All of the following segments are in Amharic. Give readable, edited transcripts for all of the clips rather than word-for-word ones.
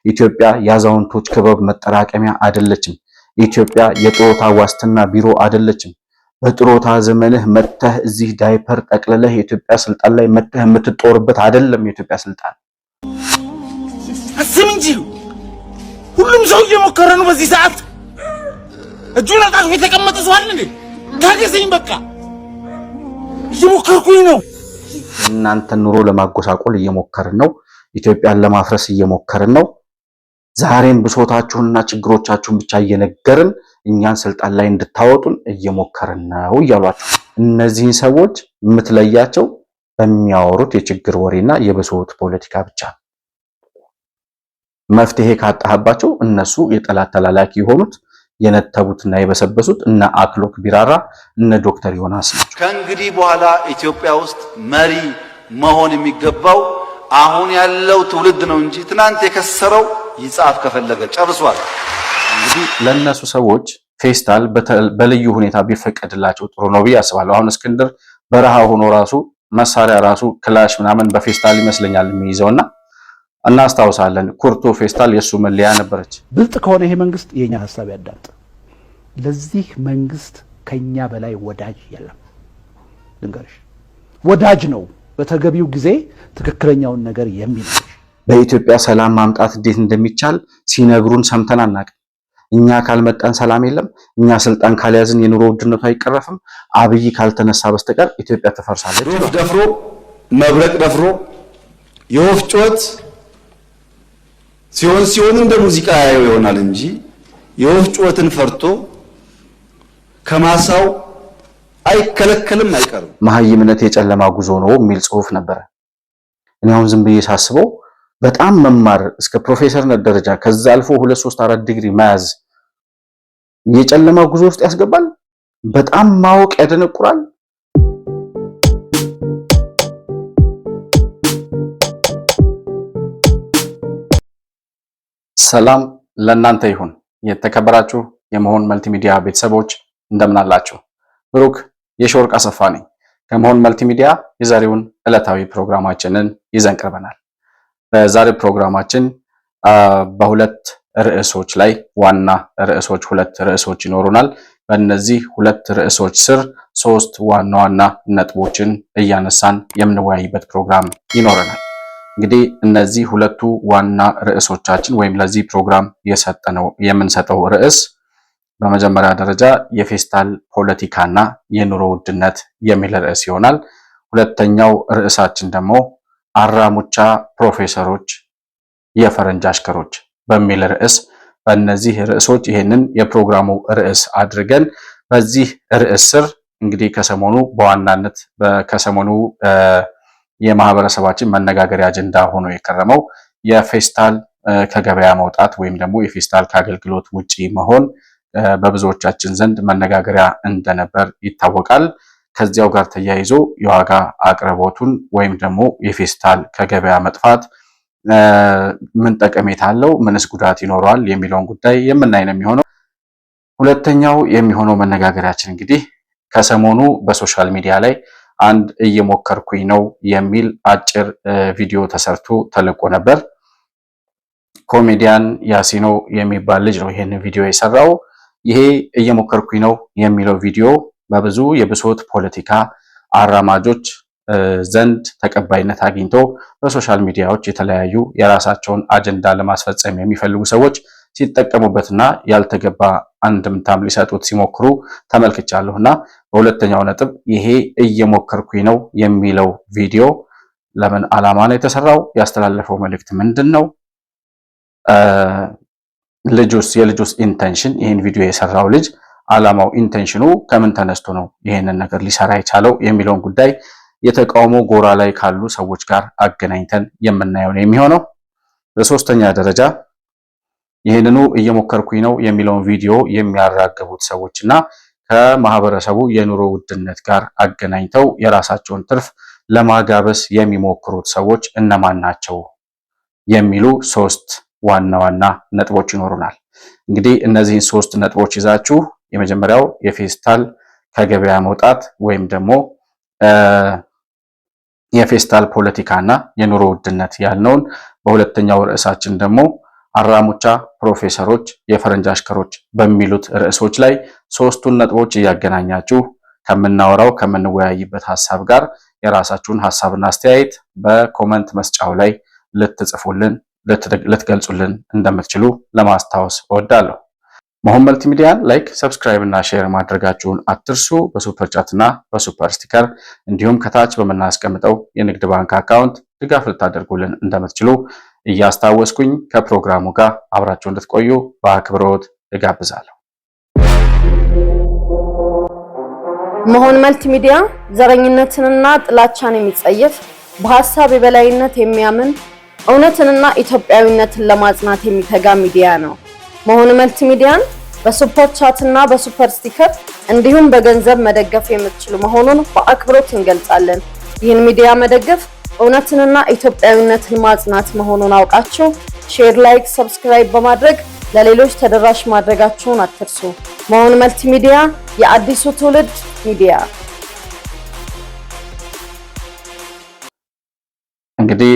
ኢትዮጵያ የአዛውንቶች ክበብ መጠራቀሚያ አይደለችም። ኢትዮጵያ የጥሮታ ዋስትና ቢሮ አይደለችም። በጥሮታ ዘመንህ መተህ እዚህ ዳይፐር ጠቅልለህ የኢትዮጵያ ስልጣን ላይ መተህ የምትጦርበት አይደለም። የኢትዮጵያ ስልጣን አስም እንጂ ሁሉም ሰው እየሞከረ ነው። በዚህ ሰዓት እጁን አጣጥፎ የተቀመጠ ሰው አለ እንዴ? ታገሰኝ፣ በቃ እየሞከርኩኝ ነው። እናንተን ኑሮ ለማጎሳቆል እየሞከርን ነው። ኢትዮጵያን ለማፍረስ እየሞከርን ነው። ዛሬም ብሶታችሁንና ችግሮቻችሁን ብቻ እየነገርን እኛን ስልጣን ላይ እንድታወጡን እየሞከርን ነው እያሏችሁ፣ እነዚህን ሰዎች የምትለያቸው በሚያወሩት የችግር ወሬና የብሶት ፖለቲካ ብቻ። መፍትሄ ካጣህባቸው እነሱ የጠላት ተላላኪ የሆኑት የነተቡትና የበሰበሱት እነ አክሎክ ቢራራ እነ ዶክተር ዮናስ ናቸው። ከእንግዲህ በኋላ ኢትዮጵያ ውስጥ መሪ መሆን የሚገባው አሁን ያለው ትውልድ ነው እንጂ ትናንት የከሰረው ይጻፍ ከፈለገ ጨርሷል። እንግዲህ ለነሱ ሰዎች ፌስታል በልዩ ሁኔታ ቢፈቀድላቸው ጥሩ ነው ብዬ አስባለሁ። አሁን እስክንድር በረሃ ሆኖ ራሱ መሳሪያ ራሱ ክላሽ ምናምን በፌስታል ይመስለኛል የሚይዘውና እናስታውሳለን። ኩርቶ ፌስታል የሱ መለያ ነበረች። ብልጥ ከሆነ ይሄ መንግስት የኛ ሐሳብ ያዳምጥ። ለዚህ መንግስት ከኛ በላይ ወዳጅ የለም። ልንገርሽ፣ ወዳጅ ነው በተገቢው ጊዜ ትክክለኛውን ነገር የሚነግር። በኢትዮጵያ ሰላም ማምጣት እንዴት እንደሚቻል ሲነግሩን ሰምተን አናውቅም። እኛ ካልመጣን ሰላም የለም። እኛ ስልጣን ካልያዝን የኑሮ ውድነቱ አይቀረፍም። አብይ ካልተነሳ በስተቀር ኢትዮጵያ ትፈርሳለች። ዶፍ ደፍሮ መብረቅ ደፍሮ የወፍ ጩኸት ሲሆን እንደ ሙዚቃ ያየው ይሆናል እንጂ የወፍ ጩኸትን ፈርቶ ከማሳው አይከለከልም አይቀርም። መሀይምነት የጨለማ ጉዞ ነው የሚል ጽሁፍ ነበረ። እኔ አሁን ዝም ብዬ ሳስበው በጣም መማር እስከ ፕሮፌሰርነት ደረጃ ከዛ አልፎ 2 3 4 ዲግሪ መያዝ የጨለማ ጉዞ ውስጥ ያስገባል። በጣም ማወቅ ያደነቁራል። ሰላም ለእናንተ ይሁን። የተከበራችሁ የመሆን መልቲሚዲያ ቤተሰቦች እንደምን አላችሁ? ብሩክ የሾርቅ አሰፋ ነኝ። ከመሆን መልቲሚዲያ የዛሬውን ዕለታዊ ፕሮግራማችንን ይዘን ቀርበናል። በዛሬው ፕሮግራማችን በሁለት ርዕሶች ላይ ዋና ርዕሶች 2 ርዕሶች ይኖሩናል። በእነዚህ 2 ርዕሶች ስር 3 ዋና ዋና ነጥቦችን እያነሳን የምንወያይበት ፕሮግራም ይኖረናል። እንግዲህ እነዚህ 2ቱ ዋና ርዕሶቻችን ወይም ለዚህ ፕሮግራም የምንሰጠው ርዕስ በመጀመሪያ ደረጃ የፌስታል ፖለቲካና የኑሮ ውድነት የሚል ርዕስ ይሆናል። ሁለተኛው ርዕሳችን ደግሞ አራሙቻ ፕሮፌሰሮች የፈረንጅ አሽከሮች በሚል ርዕስ፣ በእነዚህ ርዕሶች ይሄንን የፕሮግራሙ ርዕስ አድርገን በዚህ ርዕስ ስር እንግዲህ ከሰሞኑ በዋናነት ከሰሞኑ የማህበረሰባችን መነጋገሪያ አጀንዳ ሆኖ የከረመው የፌስታል ከገበያ መውጣት ወይም ደግሞ የፌስታል ከአገልግሎት ውጪ መሆን በብዙዎቻችን ዘንድ መነጋገሪያ እንደነበር ይታወቃል። ከዚያው ጋር ተያይዞ የዋጋ አቅርቦቱን ወይም ደግሞ የፌስታል ከገበያ መጥፋት ምን ጠቀሜታ አለው፣ ምንስ ጉዳት ይኖረዋል የሚለውን ጉዳይ የምናይ ነው የሚሆነው። ሁለተኛው የሚሆነው መነጋገሪያችን እንግዲህ ከሰሞኑ በሶሻል ሚዲያ ላይ አንድ እየሞከርኩኝ ነው የሚል አጭር ቪዲዮ ተሰርቶ ተለቆ ነበር። ኮሜዲያን ያሲኖ የሚባል ልጅ ነው ይሄን ቪዲዮ የሰራው። ይሄ እየሞከርኩኝ ነው የሚለው ቪዲዮ በብዙ የብሶት ፖለቲካ አራማጆች ዘንድ ተቀባይነት አግኝቶ በሶሻል ሚዲያዎች የተለያዩ የራሳቸውን አጀንዳ ለማስፈጸም የሚፈልጉ ሰዎች ሲጠቀሙበትና ያልተገባ አንድምታም ሊሰጡት ሲሞክሩ ተመልክቻለሁና በሁለተኛው ነጥብ ይሄ እየሞከርኩኝ ነው የሚለው ቪዲዮ ለምን ዓላማ ነው የተሰራው? ያስተላለፈው መልእክት ምንድነው? የልጁስ ኢንቴንሽን ይሄን ቪዲዮ የሰራው ልጅ ዓላማው ኢንቴንሽኑ ከምን ተነስቶ ነው ይሄንን ነገር ሊሰራ የቻለው የሚለውን ጉዳይ የተቃውሞ ጎራ ላይ ካሉ ሰዎች ጋር አገናኝተን የምናየው ነው የሚሆነው። በሶስተኛ ደረጃ ይሄንኑ እየሞከርኩኝ ነው የሚለውን ቪዲዮ የሚያራግቡት ሰዎችና ከማህበረሰቡ የኑሮ ውድነት ጋር አገናኝተው የራሳቸውን ትርፍ ለማጋበስ የሚሞክሩት ሰዎች እነማን ናቸው የሚሉ 3 ዋና ዋና ነጥቦች ይኖሩናል። እንግዲህ እነዚህን 3 ነጥቦች ይዛችሁ የመጀመሪያው የፌስታል ከገበያ መውጣት ወይም ደግሞ የፌስታል ፖለቲካና የኑሮ ውድነት ያልነውን፣ በሁለተኛው ርዕሳችን ደግሞ አራሙቻ ፕሮፌሰሮች፣ የፈረንጅ አሽከሮች በሚሉት ርዕሶች ላይ ሶስቱን ነጥቦች እያገናኛችሁ ከምናወራው ከምንወያይበት ሐሳብ ጋር የራሳችሁን ሐሳብና አስተያየት በኮመንት መስጫው ላይ ልትጽፉልን ልትገልጹልን እንደምትችሉ ለማስታወስ እወዳለሁ። መሆን መልቲሚዲያን ላይክ፣ ሰብስክራይብ እና ሼር ማድረጋችሁን አትርሱ። በሱፐር ቻት እና በሱፐር ስቲከር እንዲሁም ከታች በምናስቀምጠው የንግድ ባንክ አካውንት ድጋፍ ልታደርጉልን እንደምትችሉ እያስታወስኩኝ ከፕሮግራሙ ጋር አብራችሁ እንድትቆዩ በአክብሮት እጋብዛለሁ። መሆን መልቲሚዲያ ዘረኝነትንና ጥላቻን የሚጸየፍ በሐሳብ የበላይነት የሚያምን እውነትንና ኢትዮጵያዊነትን ለማጽናት የሚተጋ ሚዲያ ነው። መሆን መልቲሚዲያን በሱፐር ቻት እና በሱፐር ስቲከር እንዲሁም በገንዘብ መደገፍ የምትችሉ መሆኑን በአክብሮት እንገልጻለን። ይህን ሚዲያ መደገፍ እውነትንና ኢትዮጵያዊነትን ማጽናት መሆኑን አውቃችሁ ሼር፣ ላይክ፣ ሰብስክራይብ በማድረግ ለሌሎች ተደራሽ ማድረጋችሁን አትርሱ። መሆን መልቲሚዲያ የአዲሱ ትውልድ ሚዲያ። እንግዲህ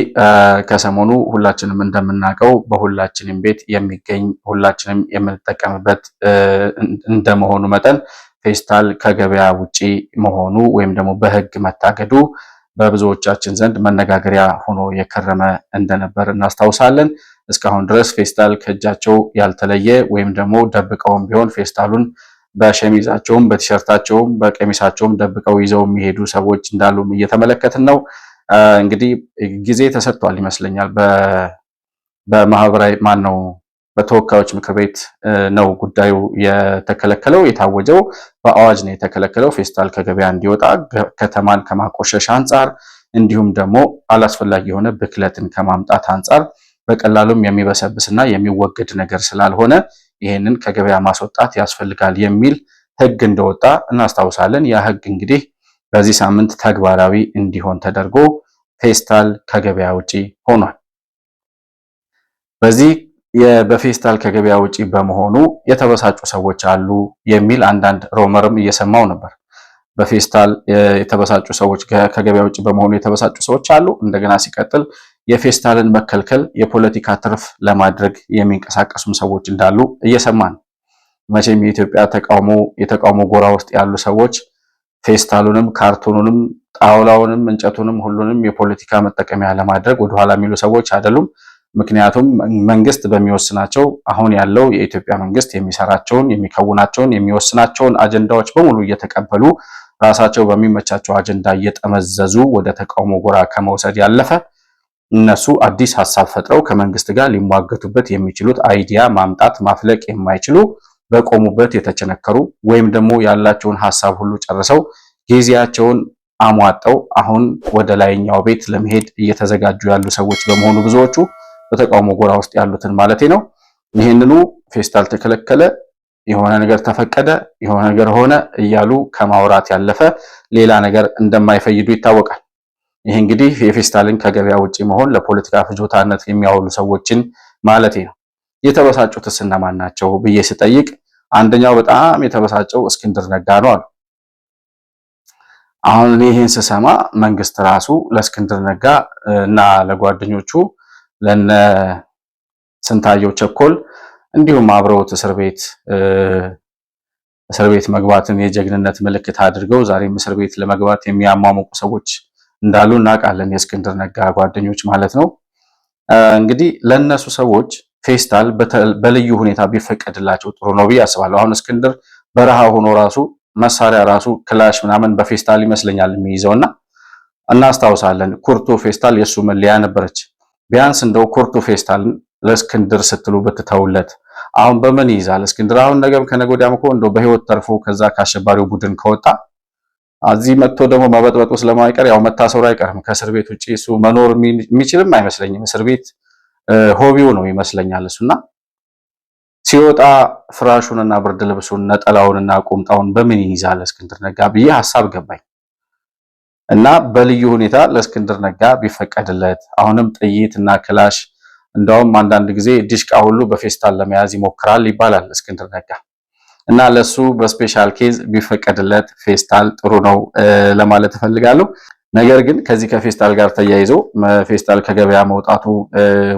ከሰሞኑ ሁላችንም እንደምናውቀው በሁላችንም ቤት የሚገኝ ሁላችንም የምንጠቀምበት እንደመሆኑ መጠን ፌስታል ከገበያ ውጪ መሆኑ ወይም ደግሞ በሕግ መታገዱ በብዙዎቻችን ዘንድ መነጋገሪያ ሆኖ የከረመ እንደነበር እናስታውሳለን። እስካሁን ድረስ ፌስታል ከእጃቸው ያልተለየ ወይም ደግሞ ደብቀውም ቢሆን ፌስታሉን በሸሚዛቸውም በቲሸርታቸውም በቀሚሳቸውም ደብቀው ይዘው የሚሄዱ ሰዎች እንዳሉም እየተመለከትን ነው። እንግዲህ ጊዜ ተሰጥቷል ይመስለኛል። በማህበራዊ ማነው በተወካዮች ምክር ቤት ነው ጉዳዩ የተከለከለው። የታወጀው በአዋጅ ነው የተከለከለው። ፌስታል ከገበያ እንዲወጣ ከተማን ከማቆሸሽ አንጻር እንዲሁም ደግሞ አላስፈላጊ የሆነ ብክለትን ከማምጣት አንጻር በቀላሉም የሚበሰብስና የሚወገድ ነገር ስላልሆነ ይሄንን ከገበያ ማስወጣት ያስፈልጋል የሚል ሕግ እንደወጣ እናስታውሳለን። ያ ሕግ እንግዲህ በዚህ ሳምንት ተግባራዊ እንዲሆን ተደርጎ ፌስታል ከገበያ ውጪ ሆኗል። በዚህ በፌስታል ከገበያ ውጪ በመሆኑ የተበሳጩ ሰዎች አሉ የሚል አንዳንድ ሮመርም እየሰማው ነበር። በፌስታል የተበሳጩ ሰዎች ከገበያ ውጪ በመሆኑ የተበሳጩ ሰዎች አሉ። እንደገና ሲቀጥል የፌስታልን መከልከል የፖለቲካ ትርፍ ለማድረግ የሚንቀሳቀሱም ሰዎች እንዳሉ እየሰማን። መቼም የኢትዮጵያ የተቃውሞ ጎራ ውስጥ ያሉ ሰዎች ፌስታሉንም ካርቶኑንም ጣውላውንም እንጨቱንም ሁሉንም የፖለቲካ መጠቀሚያ ለማድረግ ወደኋላ የሚሉ ሰዎች አይደሉም። ምክንያቱም መንግስት በሚወስናቸው አሁን ያለው የኢትዮጵያ መንግስት የሚሰራቸውን የሚከውናቸውን የሚወስናቸውን አጀንዳዎች በሙሉ እየተቀበሉ ራሳቸው በሚመቻቸው አጀንዳ እየጠመዘዙ ወደ ተቃውሞ ጎራ ከመውሰድ ያለፈ እነሱ አዲስ ሐሳብ ፈጥረው ከመንግስት ጋር ሊሟገቱበት የሚችሉት አይዲያ ማምጣት ማፍለቅ የማይችሉ በቆሙበት የተቸነከሩ ወይም ደግሞ ያላቸውን ሐሳብ ሁሉ ጨርሰው ጊዜያቸውን አሟጠው አሁን ወደ ላይኛው ቤት ለመሄድ እየተዘጋጁ ያሉ ሰዎች በመሆኑ ብዙዎቹ በተቃውሞ ጎራ ውስጥ ያሉትን ማለቴ ነው። ይህንኑ ፌስታል ተከለከለ፣ የሆነ ነገር ተፈቀደ፣ የሆነ ነገር ሆነ እያሉ ከማውራት ያለፈ ሌላ ነገር እንደማይፈይዱ ይታወቃል። ይህ እንግዲህ የፌስታልን ከገበያ ውጪ መሆን ለፖለቲካ ፍጆታነት የሚያውሉ ሰዎችን ማለቴ ነው። የተበሳጩትስ እነማን ናቸው ብዬ ስጠይቅ አንደኛው በጣም የተበሳጨው እስክንድር ነጋ ነው አሉ። አሁን ይሄን ስሰማ መንግስት ራሱ ለእስክንድር ነጋ እና ለጓደኞቹ ለነ ስንታየው ቸኮል እንዲሁም አብረውት እስር ቤት መግባትን የጀግንነት ምልክት አድርገው ዛሬም እስር ቤት ለመግባት የሚያሟሙቁ ሰዎች እንዳሉ እናውቃለን። የእስክንድር ነጋ ጓደኞች ማለት ነው። እንግዲህ ለነሱ ሰዎች ፌስታል በልዩ ሁኔታ ቢፈቀድላቸው ጥሩ ነው ብዬ አስባለሁ። አሁን እስክንድር በረሃ ሆኖ ራሱ መሳሪያ ራሱ ክላሽ ምናምን በፌስታል ይመስለኛል የሚይዘውና እናስታውሳለን። ኩርቱ ፌስታል የሱ መለያ ነበረች። ቢያንስ እንደው ኩርቱ ፌስታልን ለእስክንድር ስትሉ ብትተውለት። አሁን በምን ይይዛል እስክንድር? አሁን ነገም ከነገ ወዲያም እኮ እንደው በህይወት ተርፎ ከዛ ከአሸባሪው ቡድን ከወጣ እዚህ መጥቶ ደግሞ መበጥበጡ ስለማይቀር ያው መታሰሩ አይቀርም። ከእስር ቤት ውጪ እሱ መኖር የሚችልም አይመስለኝም። እስር ቤት ሆቢው ነው ይመስለኛል እሱና ሲወጣ ፍራሹንና ብርድ ልብሱን ነጠላውንና ቁምጣውን በምን ይይዛል እስክንድር ነጋ ብዬ ሐሳብ ገባኝ። እና በልዩ ሁኔታ ለእስክንድር ነጋ ቢፈቀድለት አሁንም ጥይትና ክላሽ እንደውም አንዳንድ ጊዜ ዲሽቃ ሁሉ በፌስታል ለመያዝ ይሞክራል ይባላል እስክንድር ነጋ እና ለሱ በስፔሻል ኬዝ ቢፈቀድለት ፌስታል ጥሩ ነው ለማለት እፈልጋለሁ። ነገር ግን ከዚህ ከፌስታል ጋር ተያይዞ ፌስታል ከገበያ መውጣቱ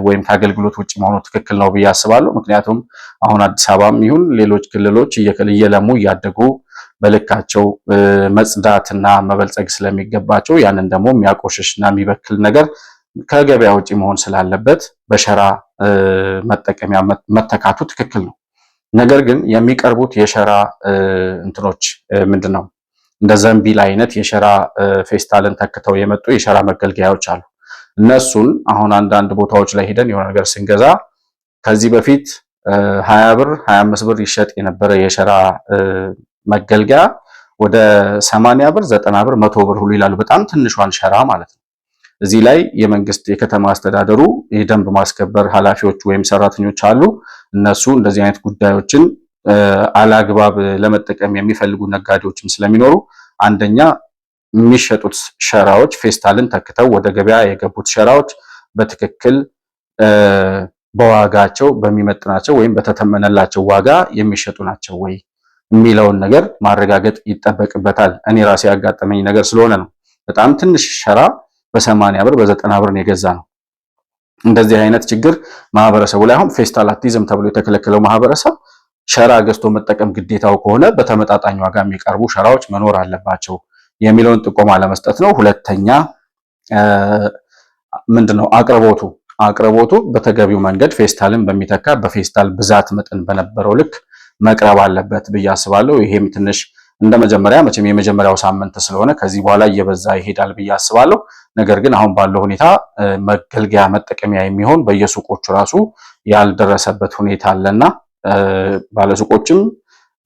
ወይም ከአገልግሎት ውጭ መሆኑ ትክክል ነው ብዬ አስባለሁ። ምክንያቱም አሁን አዲስ አበባም ይሁን ሌሎች ክልሎች እየለሙ እያደጉ በልካቸው መጽዳትና መበልጸግ ስለሚገባቸው ያንን ደግሞ የሚያቆሽሽና የሚበክል ነገር ከገበያ ውጭ መሆን ስላለበት በሸራ መጠቀሚያ መተካቱ ትክክል ነው። ነገር ግን የሚቀርቡት የሸራ እንትኖች ምንድነው እንደ ዘንቢል አይነት የሸራ ፌስታልን ተክተው የመጡ የሸራ መገልገያዎች አሉ። እነሱን አሁን አንዳንድ ቦታዎች ላይ ሄደን የሆነ ነገር ስንገዛ ከዚህ በፊት 20 ብር 25 ብር ይሸጥ የነበረ የሸራ መገልገያ ወደ 80 ብር 90 ብር 100 ብር ሁሉ ይላሉ። በጣም ትንሿን ሸራ ማለት ነው። እዚህ ላይ የመንግስት የከተማ አስተዳደሩ የደንብ ማስከበር ኃላፊዎች ወይም ሰራተኞች አሉ። እነሱ እንደዚህ አይነት ጉዳዮችን አላግባብ ለመጠቀም የሚፈልጉ ነጋዴዎችም ስለሚኖሩ አንደኛ የሚሸጡት ሸራዎች ፌስታልን ተክተው ወደ ገበያ የገቡት ሸራዎች በትክክል በዋጋቸው በሚመጥናቸው ወይም በተተመነላቸው ዋጋ የሚሸጡ ናቸው ወይ የሚለውን ነገር ማረጋገጥ ይጠበቅበታል። እኔ ራሴ ያጋጠመኝ ነገር ስለሆነ ነው። በጣም ትንሽ ሸራ በ80 ብር በ90 ብር የገዛ ነው። እንደዚህ አይነት ችግር ማህበረሰቡ ላይ አሁን ፌስታል አቲዝም ተብሎ የተከለከለው ማህበረሰብ ሸራ ገዝቶ መጠቀም ግዴታው ከሆነ በተመጣጣኝ ዋጋ የሚቀርቡ ሸራዎች መኖር አለባቸው የሚለውን ጥቆማ ለመስጠት ነው። ሁለተኛ ምንድነው አቅርቦቱ በተገቢው መንገድ ፌስታልን በሚተካ በፌስታል ብዛት መጠን በነበረው ልክ መቅረብ አለበት ብዬ አስባለሁ። ይሄም ትንሽ እንደመጀመሪያ መቼም የመጀመሪያው ሳምንት ስለሆነ ከዚህ በኋላ እየበዛ ይሄዳል ብዬ አስባለሁ። ነገር ግን አሁን ባለው ሁኔታ መገልገያ መጠቀሚያ የሚሆን በየሱቆቹ ራሱ ያልደረሰበት ሁኔታ አለና ባለሱቆችም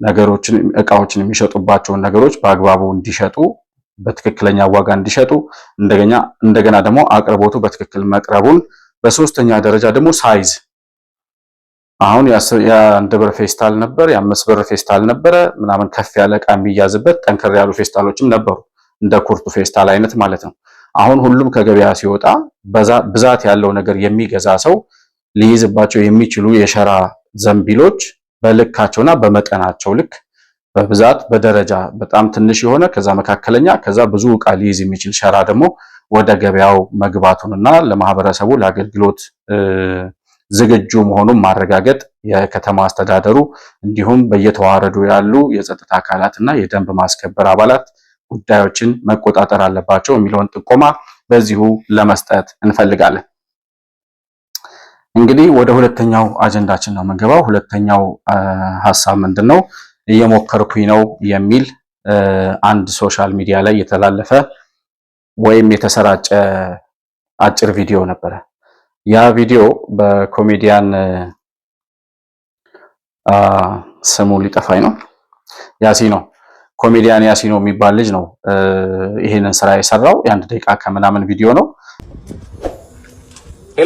ነገሮችን እቃዎችን የሚሸጡባቸውን ነገሮች በአግባቡ እንዲሸጡ በትክክለኛ ዋጋ እንዲሸጡ እንደገና ደግሞ አቅርቦቱ በትክክል መቅረቡን በሶስተኛ ደረጃ ደግሞ ሳይዝ አሁን የ1 ብር ፌስታል ነበር የ5 ብር ፌስታል ነበረ ምናምን ከፍ ያለ እቃ የሚያዝበት ጠንከር ያሉ ፌስታሎችም ነበሩ እንደ ኩርቱ ፌስታል አይነት ማለት ነው። አሁን ሁሉም ከገበያ ሲወጣ ብዛት ያለው ነገር የሚገዛ ሰው ሊይዝባቸው የሚችሉ የሸራ ዘንቢሎች በልካቸውና በመጠናቸው ልክ በብዛት በደረጃ በጣም ትንሽ የሆነ ከዛ መካከለኛ ከዛ ብዙ ዕቃ ሊይዝ የሚችል ሸራ ደግሞ ወደ ገበያው መግባቱንና ለማህበረሰቡ ለአገልግሎት ዝግጁ መሆኑን ማረጋገጥ የከተማ አስተዳደሩ እንዲሁም በየተዋረዱ ያሉ የጸጥታ አካላትና የደንብ ማስከበር አባላት ጉዳዮችን መቆጣጠር አለባቸው የሚለውን ጥቆማ በዚሁ ለመስጠት እንፈልጋለን። እንግዲህ ወደ ሁለተኛው አጀንዳችን ነው የምንገባው። ሁለተኛው ሐሳብ ምንድነው? እየሞከርኩኝ ነው የሚል አንድ ሶሻል ሚዲያ ላይ የተላለፈ ወይም የተሰራጨ አጭር ቪዲዮ ነበረ። ያ ቪዲዮ በኮሜዲያን ስሙ ሊጠፋኝ ነው ያሲኖ ኮሜዲያን ያሲኖ የሚባል ልጅ ነው ይሄንን ስራ የሰራው። የ1 ደቂቃ ከምናምን ቪዲዮ ነው።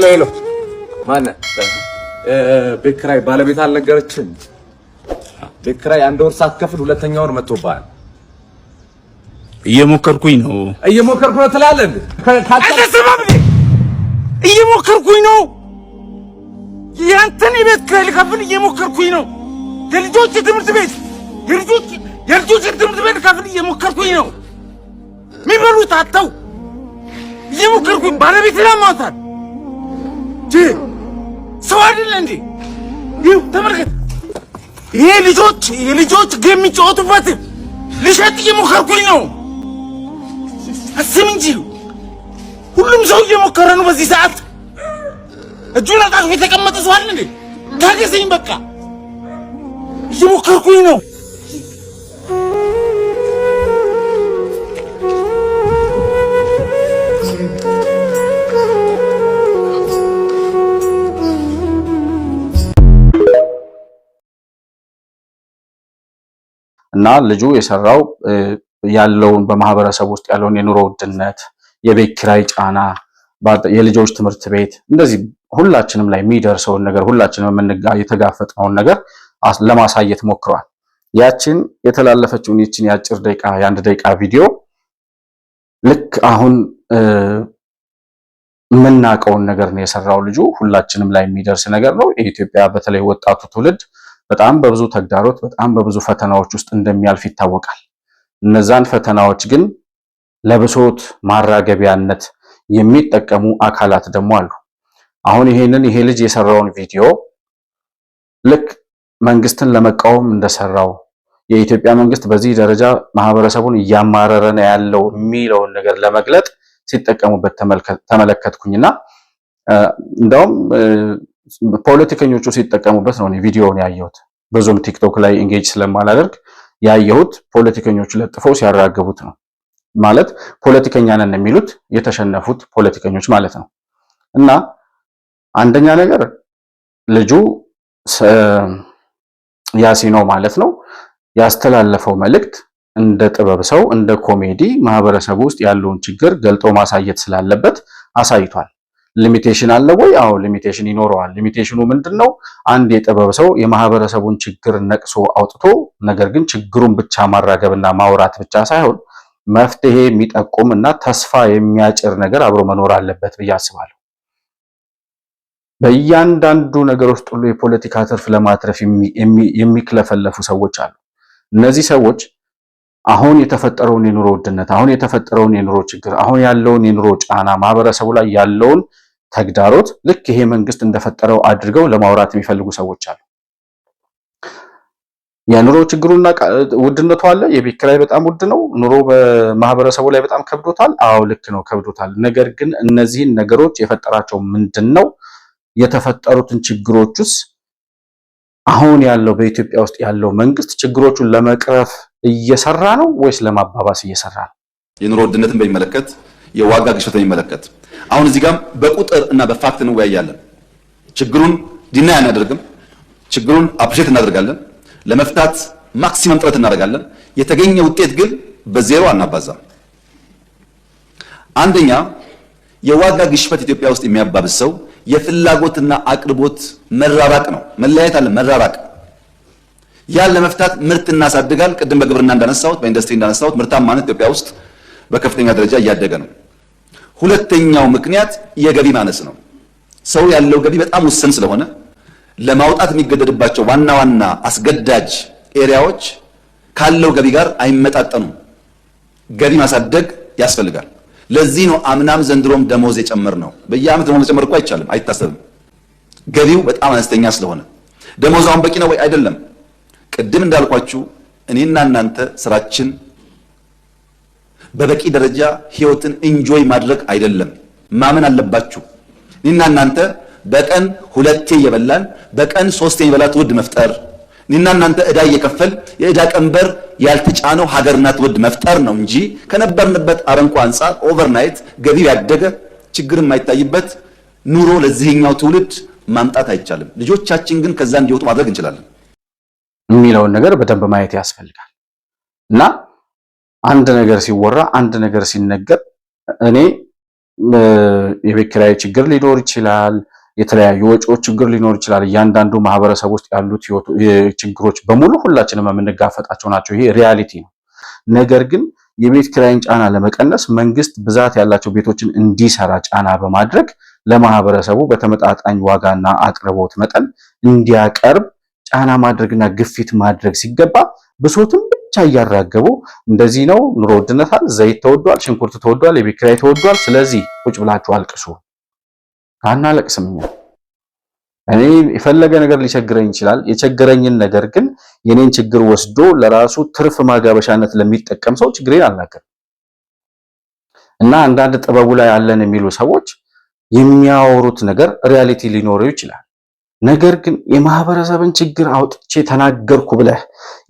ሄሎ ማነ ቤት ኪራይ ባለቤት አልነገረችም? ቤት ኪራይ 1 ወር ሳትከፍል 2ኛ ወር መጥቶብሃል። እየሞከርኩኝ ነው ትላለህ። እየሞከርኩኝ ነው። ያንተን የቤት ኪራይ ልከፍል እየሞከርኩኝ ነው። የልጆች ትምህርት ቤት ልከፍል እየሞከርኩኝ ነው። የሚበሉት አጥተው እየሞከርኩኝ ባለቤት ለማውጣት ሰው አይደለ እንዴ? ይኸው ተመልከት። ይሄ የልጆች ጌም የሚጫወቱበት ልሸጥ እየሞከርኩኝ ነው። አስብ እንጂ ሁሉም ሰው እየሞከረ ነው በዚህ ሰዓት። እጁን አጣጥፎ የተቀመጠ ሰው አለ እንዴ? ታገሰኝ በቃ እየሞከርኩኝ ነው። እና ልጁ የሰራው ያለውን በማህበረሰብ ውስጥ ያለውን የኑሮ ውድነት፣ የቤት ኪራይ ጫና፣ የልጆች ትምህርት ቤት እንደዚህ ሁላችንም ላይ የሚደርሰውን ነገር ሁላችንም የተጋፈጥነውን ነገር ለማሳየት ሞክሯል። ያችን የተላለፈችውን ይችን የአጭር ደቂቃ የ1 ደቂቃ ቪዲዮ ልክ አሁን የምናውቀውን ነገር ነው የሰራው ልጁ። ሁላችንም ላይ የሚደርስ ነገር ነው። የኢትዮጵያ በተለይ ወጣቱ ትውልድ በጣም በብዙ ተግዳሮት በጣም በብዙ ፈተናዎች ውስጥ እንደሚያልፍ ይታወቃል። እነዛን ፈተናዎች ግን ለብሶት ማራገቢያነት የሚጠቀሙ አካላት ደግሞ አሉ። አሁን ይሄ ልጅ የሰራውን ቪዲዮ ልክ መንግስትን ለመቃወም እንደሰራው የኢትዮጵያ መንግስት በዚህ ደረጃ ማህበረሰቡን እያማረረ ነው ያለው የሚለውን ነገር ለመግለጥ ሲጠቀሙበት ተመለከትኩኝና እንደውም ፖለቲከኞቹ ሲጠቀሙበት ነው ቪዲዮውን ያየሁት። ብዙም ቲክቶክ ላይ ኢንጌጅ ስለማላደርግ ያየሁት ፖለቲከኞቹ ለጥፈው ሲያራግቡት ነው። ማለት ፖለቲከኛ ነን የሚሉት የተሸነፉት ፖለቲከኞች ማለት ነው። እና አንደኛ ነገር ልጁ ያሲኖ ማለት ነው ያስተላለፈው መልእክት እንደ ጥበብ ሰው እንደ ኮሜዲ ማህበረሰቡ ውስጥ ያለውን ችግር ገልጦ ማሳየት ስላለበት አሳይቷል። ሊሚቴሽን አለ ወይ? አዎ ሊሚቴሽን ይኖረዋል። ሊሚቴሽኑ ምንድነው? አንድ የጥበብ ሰው የማህበረሰቡን ችግር ነቅሶ አውጥቶ ነገር ግን ችግሩን ብቻ ማራገብና ማውራት ብቻ ሳይሆን መፍትሄ የሚጠቁም እና ተስፋ የሚያጭር ነገር አብሮ መኖር አለበት ብዬ አስባለሁ። በእያንዳንዱ ነገር ውስጥ ሁሉ የፖለቲካ ትርፍ ለማትረፍ የሚክለፈለፉ ሰዎች አሉ። እነዚህ ሰዎች አሁን የተፈጠረውን የኑሮ ውድነት፣ አሁን የተፈጠረውን የኑሮ ችግር፣ አሁን ያለውን የኑሮ ጫና፣ ማህበረሰቡ ላይ ያለውን ተግዳሮት ልክ ይሄ መንግስት እንደፈጠረው አድርገው ለማውራት የሚፈልጉ ሰዎች አሉ። የኑሮ ችግሩና ውድነቱ አለ። የቤት ኪራይ በጣም ውድ ነው። ኑሮ በማህበረሰቡ ላይ በጣም ከብዶታል። አዎ ልክ ነው፣ ከብዶታል። ነገር ግን እነዚህን ነገሮች የፈጠራቸው ምንድነው? የተፈጠሩትን ችግሮችስ አሁን ያለው በኢትዮጵያ ውስጥ ያለው መንግስት ችግሮቹን ለመቅረፍ እየሰራ ነው ወይስ ለማባባስ እየሰራ ነው? የኑሮ ውድነትን በሚመለከት የዋጋ ግሽበትን በሚመለከት አሁን እዚህ ጋር በቁጥር እና በፋክት እንወያያለን። ችግሩን ዲና አናደርግም። ችግሩን አፕሪሼት እናደርጋለን። ለመፍታት ማክሲመም ጥረት እናደርጋለን። የተገኘ ውጤት ግን በዜሮ አናባዛም። አንደኛ የዋጋ ግሽበት ኢትዮጵያ ውስጥ የሚያባብስ ሰው የፍላጎትና አቅርቦት መራራቅ ነው። መለያየት አለ፣ መራራቅ። ያን ለመፍታት ምርት እናሳድጋል። ቅድም በግብርና እንዳነሳሁት፣ በኢንዱስትሪ እንዳነሳሁት ምርታማነት ኢትዮጵያ ውስጥ በከፍተኛ ደረጃ እያደገ ነው። ሁለተኛው ምክንያት የገቢ ማነስ ነው። ሰው ያለው ገቢ በጣም ውስን ስለሆነ ለማውጣት የሚገደድባቸው ዋና ዋና አስገዳጅ ኤሪያዎች ካለው ገቢ ጋር አይመጣጠኑም። ገቢ ማሳደግ ያስፈልጋል። ለዚህ ነው አምናም ዘንድሮም ደሞዝ የጨመር ነው። በየዓመት ደሞዝ ጨመር እኮ አይቻልም፣ አይታሰብም። ገቢው በጣም አነስተኛ ስለሆነ ደሞዛውን በቂ ነው ወይ? አይደለም። ቅድም እንዳልኳችሁ እኔና እናንተ ስራችን በበቂ ደረጃ ህይወትን ኢንጆይ ማድረግ አይደለም። ማመን አለባችሁ። እኔና እናንተ በቀን 2 እየበላን በቀን 3 እየበላ ትውልድ መፍጠር፣ እኔና እናንተ ዕዳ እየከፈል የዕዳ ቀንበር ያልተጫነው ሀገርና ትውልድ መፍጠር ነው እንጂ ከነበርንበት አረንቋ አንጻር ኦቨርናይት ገቢው ያደገ ችግር የማይታይበት ኑሮ ለዚህኛው ትውልድ ማምጣት አይቻልም። ልጆቻችን ግን ከዛ እንዲወጡ ማድረግ እንችላለን የሚለውን ነገር በደንብ ማየት ያስፈልጋል። እና አንድ ነገር ሲወራ አንድ ነገር ሲነገር እኔ የቤት ኪራይ ችግር ሊኖር ይችላል፣ የተለያዩ ወጪዎች ችግር ሊኖር ይችላል። እያንዳንዱ ማህበረሰብ ውስጥ ያሉት ችግሮች በሙሉ ሁላችንም የምንጋፈጣቸው ናቸው። ይሄ ሪያሊቲ ነው። ነገር ግን የቤት ኪራይን ጫና ለመቀነስ መንግስት ብዛት ያላቸው ቤቶችን እንዲሰራ ጫና በማድረግ ለማህበረሰቡ በተመጣጣኝ ዋጋና አቅርቦት መጠን እንዲያቀርብ ጫና ማድረግና ግፊት ማድረግ ሲገባ ብሶትም ብቻ እያራገቡ እንደዚህ ነው፣ ኑሮ ውድነት አለ፣ ዘይት ተወዷል፣ ሽንኩርት ተወዷል፣ የቤት ኪራይ ተወዷል፣ ስለዚህ ቁጭ ብላችሁ አልቅሱ። አናለቅስም። እኔ የፈለገ ነገር ሊቸግረኝ ይችላል። የቸገረኝን ነገር ግን የኔን ችግር ወስዶ ለራሱ ትርፍ ማጋበሻነት ለሚጠቀም ሰው ችግሬን አልናገርም። እና አንዳንድ ጥበቡ ላይ ያለን የሚሉ ሰዎች የሚያወሩት ነገር ሪያሊቲ ሊኖረው ይችላል። ነገር ግን የማህበረሰብን ችግር አውጥቼ ተናገርኩ ብለህ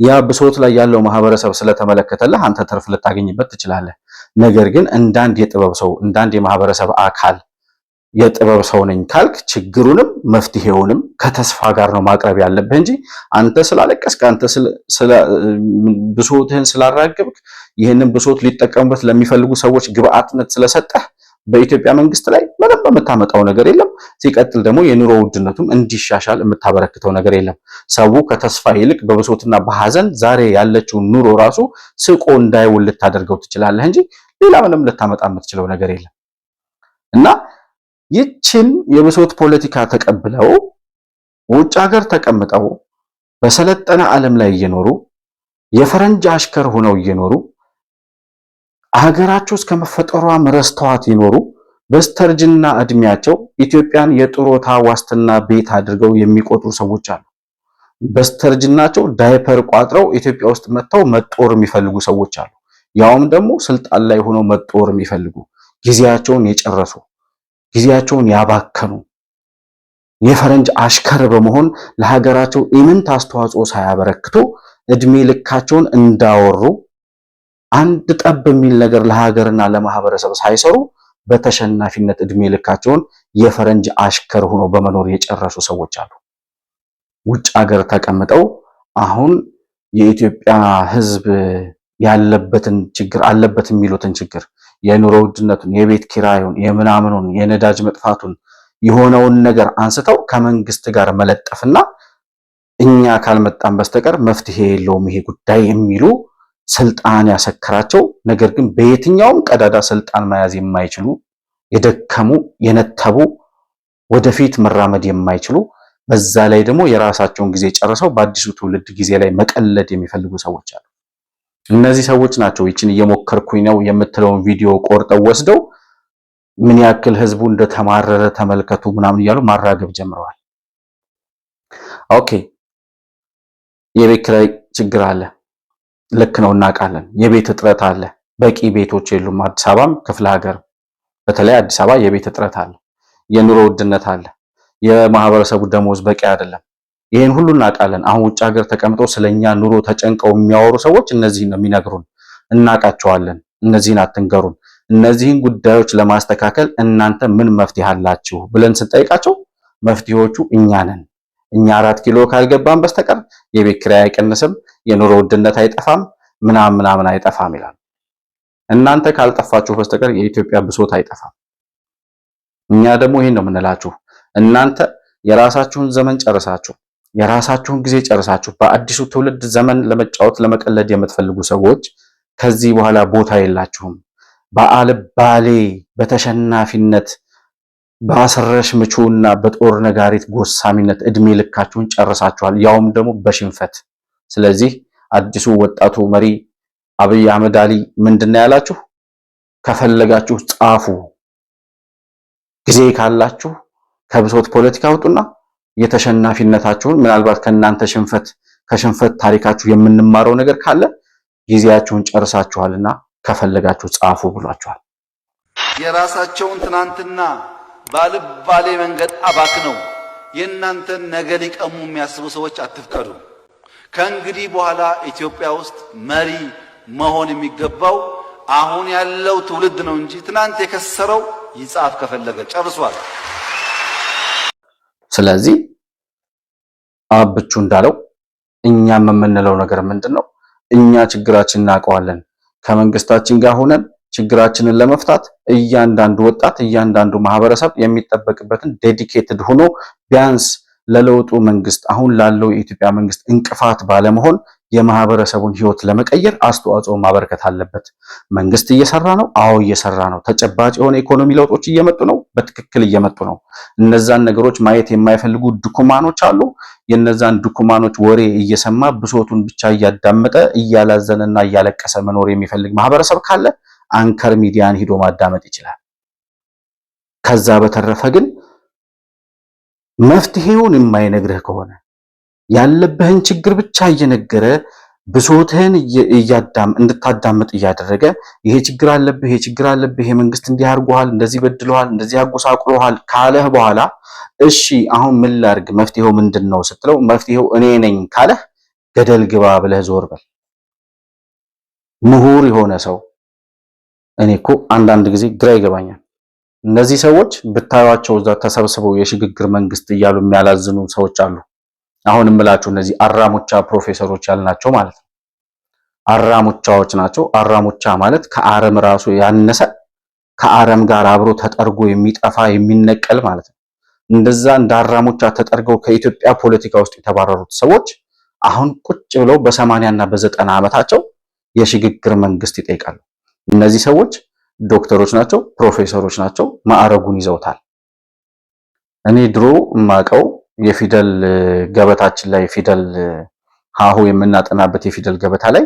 ያ ብሶት ላይ ያለው ማህበረሰብ ስለተመለከተልህ አንተ ትርፍ ልታገኝበት ትችላለህ። ነገር ግን እንዳንድ የጥበብ ሰው እንዳንድ የማህበረሰብ አካል የጥበብ ሰው ነኝ ካልክ ችግሩንም መፍትሄውንም ከተስፋ ጋር ነው ማቅረብ ያለብህ እንጂ አንተ ስላለቀስክ አንተ ብሶትህን ስላራገብክ ይህንን ብሶት ሊጠቀሙበት ለሚፈልጉ ሰዎች ግብአትነት ስለሰጠህ በኢትዮጵያ መንግስት ላይ ምንም የምታመጣው ነገር የለም። ሲቀጥል ደግሞ የኑሮ ውድነቱም እንዲሻሻል የምታበረክተው ነገር የለም። ሰው ከተስፋ ይልቅ በብሶትና በሐዘን ዛሬ ያለችው ኑሮ ራሱ ስቆ እንዳይውል ልታደርገው ትችላለህ እንጂ ሌላ ምንም ልታመጣ የምትችለው ነገር የለም። እና ይችን የብሶት ፖለቲካ ተቀብለው ውጭ ሀገር ተቀምጠው በሰለጠነ ዓለም ላይ እየኖሩ የፈረንጅ አሽከር ሆነው እየኖሩ ሀገራቸው እስከ መፈጠሯ ረስተዋት ይኖሩ በስተርጅና እድሜያቸው ኢትዮጵያን የጡረታ ዋስትና ቤት አድርገው የሚቆጥሩ ሰዎች አሉ። በስተርጅናቸው ዳይፐር ቋጥረው ኢትዮጵያ ውስጥ መጥተው መጦር የሚፈልጉ ሰዎች አሉ። ያውም ደግሞ ስልጣን ላይ ሆነው መጦር የሚፈልጉ ጊዜያቸውን የጨረሱ ጊዜያቸውን ያባከኑ የፈረንጅ አሽከር በመሆን ለሀገራቸው ኢምንት አስተዋጽኦ ሳያበረክቱ እድሜ ልካቸውን እንዳወሩ አንድ ጠብ የሚል ነገር ለሀገርና ለማህበረሰብ ሳይሰሩ በተሸናፊነት እድሜ ልካቸውን የፈረንጅ አሽከር ሆኖ በመኖር የጨረሱ ሰዎች አሉ። ውጭ ሀገር ተቀምጠው አሁን የኢትዮጵያ ሕዝብ ያለበትን ችግር አለበት የሚሉትን ችግር የኑሮ ውድነቱን፣ የቤት ኪራዩን፣ የምናምኑን፣ የነዳጅ መጥፋቱን የሆነውን ነገር አንስተው ከመንግስት ጋር መለጠፍና እኛ ካልመጣን በስተቀር መፍትሄ የለውም ይሄ ጉዳይ የሚሉ ስልጣን ያሰከራቸው ነገር ግን በየትኛውም ቀዳዳ ስልጣን መያዝ የማይችሉ የደከሙ የነተቡ ወደፊት መራመድ የማይችሉ በዛ ላይ ደግሞ የራሳቸውን ጊዜ ጨርሰው በአዲሱ ትውልድ ጊዜ ላይ መቀለድ የሚፈልጉ ሰዎች አሉ። እነዚህ ሰዎች ናቸው ይችን እየሞከርኩኝ ነው የምትለውን ቪዲዮ ቆርጠው ወስደው ምን ያክል ህዝቡ እንደተማረረ ተመልከቱ ምናምን እያሉ ማራገብ ጀምረዋል። ኦኬ፣ የቤት ኪራይ ችግር አለ። ልክ ነው፣ እናውቃለን። የቤት እጥረት አለ። በቂ ቤቶች የሉም። አዲስ አበባም ክፍለ ሀገር፣ በተለይ አዲስ አበባ የቤት እጥረት አለ። የኑሮ ውድነት አለ። የማህበረሰቡ ደሞዝ በቂ አይደለም። ይሄን ሁሉ እናውቃለን። አሁን ውጭ ሀገር ተቀምጠው ስለኛ ኑሮ ተጨንቀው የሚያወሩ ሰዎች እነዚህን ነው የሚነግሩን። እናውቃቸዋለን። እነዚህን አትንገሩን። እነዚህን ጉዳዮች ለማስተካከል እናንተ ምን መፍትሄ አላችሁ ብለን ስንጠይቃቸው መፍትሄዎቹ እኛ ነን። እኛ 4 ኪሎ ካልገባን በስተቀር የቤት ኪራይ አይቀንስም፣ የኑሮ ውድነት አይጠፋም፣ ምናምን አይጠፋም ይላል። እናንተ ካልጠፋችሁ በስተቀር የኢትዮጵያ ብሶት አይጠፋም። እኛ ደግሞ ይሄን ነው የምንላችሁ። እናንተ የራሳችሁን ዘመን ጨርሳችሁ የራሳችሁን ጊዜ ጨርሳችሁ በአዲሱ ትውልድ ዘመን ለመጫወት ለመቀለድ የምትፈልጉ ሰዎች ከዚህ በኋላ ቦታ የላችሁም። በአልባሌ በተሸናፊነት በአስረሽ ምቹና በጦር ነጋሪት ጎሳሚነት እድሜ ልካችሁን ጨርሳችኋል፣ ያውም ደግሞ በሽንፈት። ስለዚህ አዲሱ ወጣቱ መሪ አብይ አህመድ አሊ ምንድነው ያላችሁ? ከፈለጋችሁ ጻፉ፣ ጊዜ ካላችሁ ከብሶት ፖለቲካ አውጡና የተሸናፊነታችሁን ምናልባት ከእናንተ ከሽንፈት ታሪካችሁ የምንማረው ነገር ካለ ጊዜያችሁን ጨርሳችኋልና ከፈለጋችሁ ጻፉ ብሏችኋል። የራሳቸውን ትናንትና ባልባሌ መንገድ አባክነው የእናንተን ነገ ሊቀሙ የሚያስቡ ሰዎች አትፍቀዱ። ከእንግዲህ በኋላ ኢትዮጵያ ውስጥ መሪ መሆን የሚገባው አሁን ያለው ትውልድ ነው እንጂ ትናንት የከሰረው ይጻፍ ከፈለገ ጨርሷል። ስለዚህ አብቹ እንዳለው እኛም የምንለው ነገር ምንድነው? እኛ ችግራችንን እናውቀዋለን። ከመንግስታችን ጋር ሆነን ችግራችንን ለመፍታት እያንዳንዱ ወጣት እያንዳንዱ ማህበረሰብ የሚጠበቅበትን ዴዲኬትድ ሆኖ ቢያንስ ለለውጡ መንግስት አሁን ላለው የኢትዮጵያ መንግስት እንቅፋት ባለመሆን የማህበረሰቡን ህይወት ለመቀየር አስተዋጽኦ ማበርከት አለበት። መንግስት እየሰራ ነው። አዎ እየሰራ ነው። ተጨባጭ የሆነ ኢኮኖሚ ለውጦች እየመጡ ነው። በትክክል እየመጡ ነው። እነዛን ነገሮች ማየት የማይፈልጉ ድኩማኖች አሉ። የነዛን ድኩማኖች ወሬ እየሰማ ብሶቱን ብቻ እያዳመጠ እያላዘነና እያለቀሰ መኖር የሚፈልግ ማህበረሰብ ካለ አንከር ሚዲያን ሂዶ ማዳመጥ ይችላል። ከዛ በተረፈ ግን መፍትሄውን የማይነግርህ ከሆነ ያለብህን ችግር ብቻ እየነገረ ብሶትህን እንድታዳምጥ እያደረገ ይሄ ችግር አለብህ፣ ይሄ ችግር አለብህ፣ ይሄ መንግስት እንዲህ አድርጎሃል፣ እንደዚህ በድለዋል፣ እንደዚህ አጎሳቁሎሃል ካለህ በኋላ እሺ አሁን ምን ላድርግ መፍትሄው ምንድነው ስትለው መፍትሄው እኔ ነኝ ካለህ ገደል ግባ ብለህ ዞር በል። ምሁር የሆነ ሰው እኔ እኮ አንዳንድ ጊዜ ግራ ይገባኛል። እነዚህ ሰዎች ብታዩዋቸው እዛ ተሰብስበው የሽግግር መንግስት እያሉ የሚያላዝኑ ሰዎች አሉ። አሁን እምላችሁ እነዚህ አራሙቻ ፕሮፌሰሮች ያልናቸው ማለት ነው። አራሙቻዎች ናቸው። አራሙቻ ማለት ከአረም ራሱ ያነሰ ከአረም ጋር አብሮ ተጠርጎ የሚጠፋ የሚነቀል ማለት ነው። እንደዛ እንደ አራሙቻ ተጠርገው ከኢትዮጵያ ፖለቲካ ውስጥ የተባረሩት ሰዎች አሁን ቁጭ ብለው በ80 እና በ90 ዓመታቸው የሽግግር መንግስት ይጠይቃሉ። እነዚህ ሰዎች ዶክተሮች ናቸው፣ ፕሮፌሰሮች ናቸው፣ ማዕረጉን ይዘውታል። እኔ ድሮ የማውቀው የፊደል ገበታችን ላይ ፊደል ሀሁ የምናጠናበት የፊደል ገበታ ላይ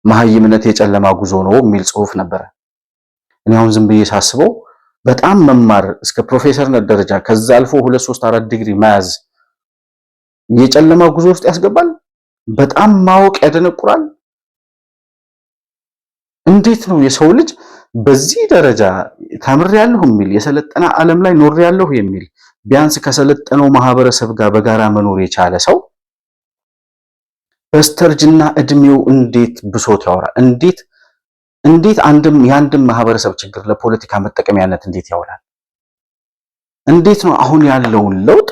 መሀይምነት የጨለማ ጉዞ ነው የሚል ጽሁፍ ነበረ። እኔ አሁን ዝም ብዬ ሳስበው በጣም መማር እስከ ፕሮፌሰርነት ደረጃ ከዛ አልፎ 2 3 4 ዲግሪ መያዝ የጨለማ ጉዞ ውስጥ ያስገባል። በጣም ማወቅ ያደነቁራል። እንዴት ነው የሰው ልጅ በዚህ ደረጃ ተምሬያለሁ የሚል የሰለጠነ ዓለም ላይ ኖሬያለሁ የሚል ቢያንስ ከሰለጠነው ማህበረሰብ ጋር በጋራ መኖር የቻለ ሰው በስተርጅና እድሜው እንዴት ብሶት ያወራል? እንዴት የአንድም ማህበረሰብ ችግር ለፖለቲካ መጠቀሚያነት እንዴት ያውላል? እንዴት ነው አሁን ያለውን ለውጥ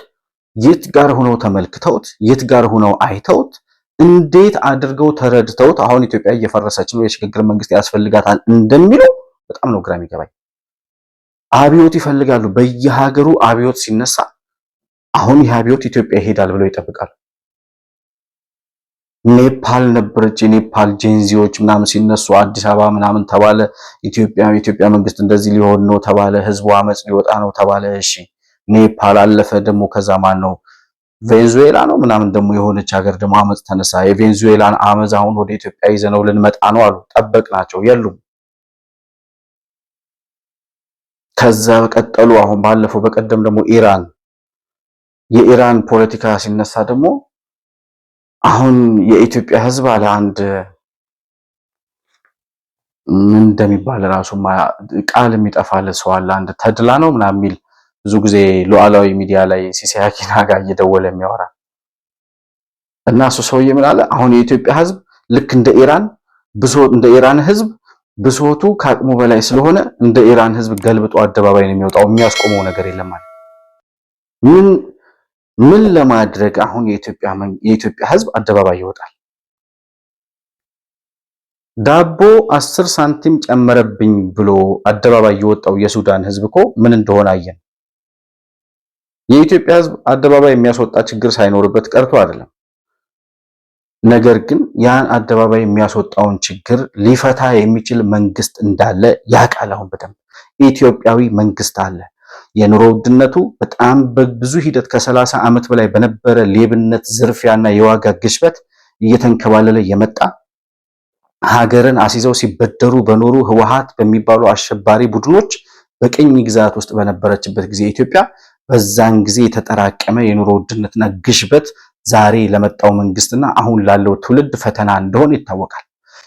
የት ጋር ሆነው ተመልክተውት የት ጋር ሆነው አይተውት እንዴት አድርገው ተረድተውት አሁን ኢትዮጵያ እየፈረሰች ነው የሽግግር መንግስት ያስፈልጋታል እንደሚለው በጣም ነው ግራ የሚገባኝ። አብዮት ይፈልጋሉ። በየሀገሩ አብዮት ሲነሳ አሁን ይህ አብዮት ኢትዮጵያ ይሄዳል ብለው ይጠብቃሉ። ኔፓል ነበረች፣ የኔፓል ጄንዚዎች ምናምን ሲነሱ አዲስ አበባ ምናምን ተባለ። የኢትዮጵያ መንግስት እንደዚህ ሊሆን ነው ተባለ። ህዝቡ አመጽ ሊወጣ ነው ተባለ። እሺ ኔፓል አለፈ። ደግሞ ከዛ ማን ነው ቬንዙዌላ ነው ምናምን ደግሞ የሆነች ሀገር ደግሞ አመጽ ተነሳ። የቬንዙዌላን አመጽ አሁን ወደ ኢትዮጵያ ይዘነው ልንመጣ ነው አሉ። ጠበቅናቸው፣ የሉም። ከዛ በቀጠሉ አሁን ባለፈው በቀደም ደግሞ የኢራን ፖለቲካ ሲነሳ ደግሞ አሁን የኢትዮጵያ ህዝብ አለ አንድ ምን እንደሚባል ራሱ ቃል የሚጠፋል ሰው አለ። አንድ ተድላ ነው ምናምን የሚል ብዙ ጊዜ ሉዓላዊ ሚዲያ ላይ ሲሳይ አኪና ጋር እየደወለ የሚያወራ እና እሱ ሰውዬ ምን አለ? አሁን የኢትዮጵያ ህዝብ ልክ እንደ ኢራን ህዝብ ብሶቱ ከአቅሙ በላይ ስለሆነ እንደ ኢራን ህዝብ ገልብጦ አደባባይ ነው የሚወጣው፣ የሚያስቆመው ነገር የለም ማለት ምን ለማድረግ አሁን የኢትዮጵያ ህዝብ አደባባይ ይወጣል? ዳቦ 10 ሳንቲም ጨመረብኝ ብሎ አደባባይ የወጣው የሱዳን ህዝብ እኮ ምን እንደሆነ አየን። የኢትዮጵያ ህዝብ አደባባይ የሚያስወጣ ችግር ሳይኖርበት ቀርቶ አይደለም። ነገር ግን ያን አደባባይ የሚያስወጣውን ችግር ሊፈታ የሚችል መንግስት እንዳለ ያውቃል። አሁን በደንብ ኢትዮጵያዊ መንግስት አለ። የኑሮ ውድነቱ በጣም በብዙ ሂደት ከ30 ዓመት በላይ በነበረ ሌብነት፣ ዝርፊያና የዋጋ ግሽበት እየተንከባለለ የመጣ ሀገርን አስይዘው ሲበደሩ በኖሩ ህወሓት በሚባሉ አሸባሪ ቡድኖች በቅኝ ግዛት ውስጥ በነበረችበት ጊዜ ኢትዮጵያ በዛን ጊዜ የተጠራቀመ የኑሮ ውድነትና ግሽበት ዛሬ ለመጣው መንግስትና አሁን ላለው ትውልድ ፈተና እንደሆነ ይታወቃል።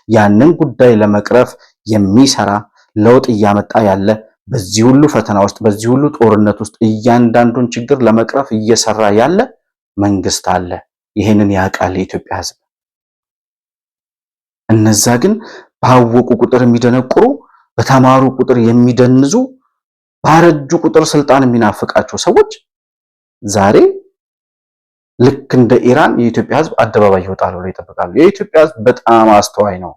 ያንን ጉዳይ ለመቅረፍ የሚሰራ ለውጥ እያመጣ ያለ በዚህ ሁሉ ፈተና ውስጥ በዚህ ሁሉ ጦርነት ውስጥ እያንዳንዱን ችግር ለመቅረፍ እየሰራ ያለ መንግስት አለ። ይሄንን ያውቃል የኢትዮጵያ ህዝብ። እነዛ ግን ባወቁ ቁጥር የሚደነቁሩ፣ በተማሩ ቁጥር የሚደንዙ፣ ባረጁ ቁጥር ስልጣን የሚናፍቃቸው ሰዎች ዛሬ ልክ እንደ ኢራን የኢትዮጵያ ህዝብ አደባባይ ይወጣል ብለው ይጠብቃሉ። የኢትዮጵያ ህዝብ በጣም አስተዋይ ነው።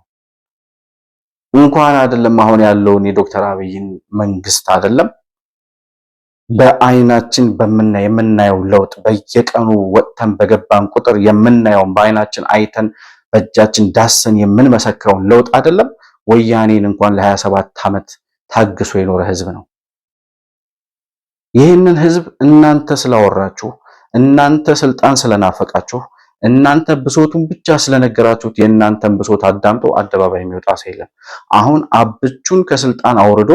እንኳን አይደለም አሁን ያለውን የዶክተር አብይን መንግስት አይደለም በአይናችን የምናየው ለውጥ በየቀኑ ወጥተን በገባን ቁጥር የምናየውን በአይናችን አይተን በእጃችን ዳሰን የምንመሰክረውን ለውጥ አይደለም ወያኔን እንኳን ለ27 ዓመት ታግሶ የኖረ ህዝብ ነው። ይህንን ህዝብ እናንተ ስላወራችሁ፣ እናንተ ስልጣን ስለናፈቃችሁ፣ እናንተ ብሶቱን ብቻ ስለነገራችሁት የእናንተን ብሶት አዳምጦ አደባባይ የሚወጣ ሰው የለም። አሁን አብቹን ከስልጣን አውርዶ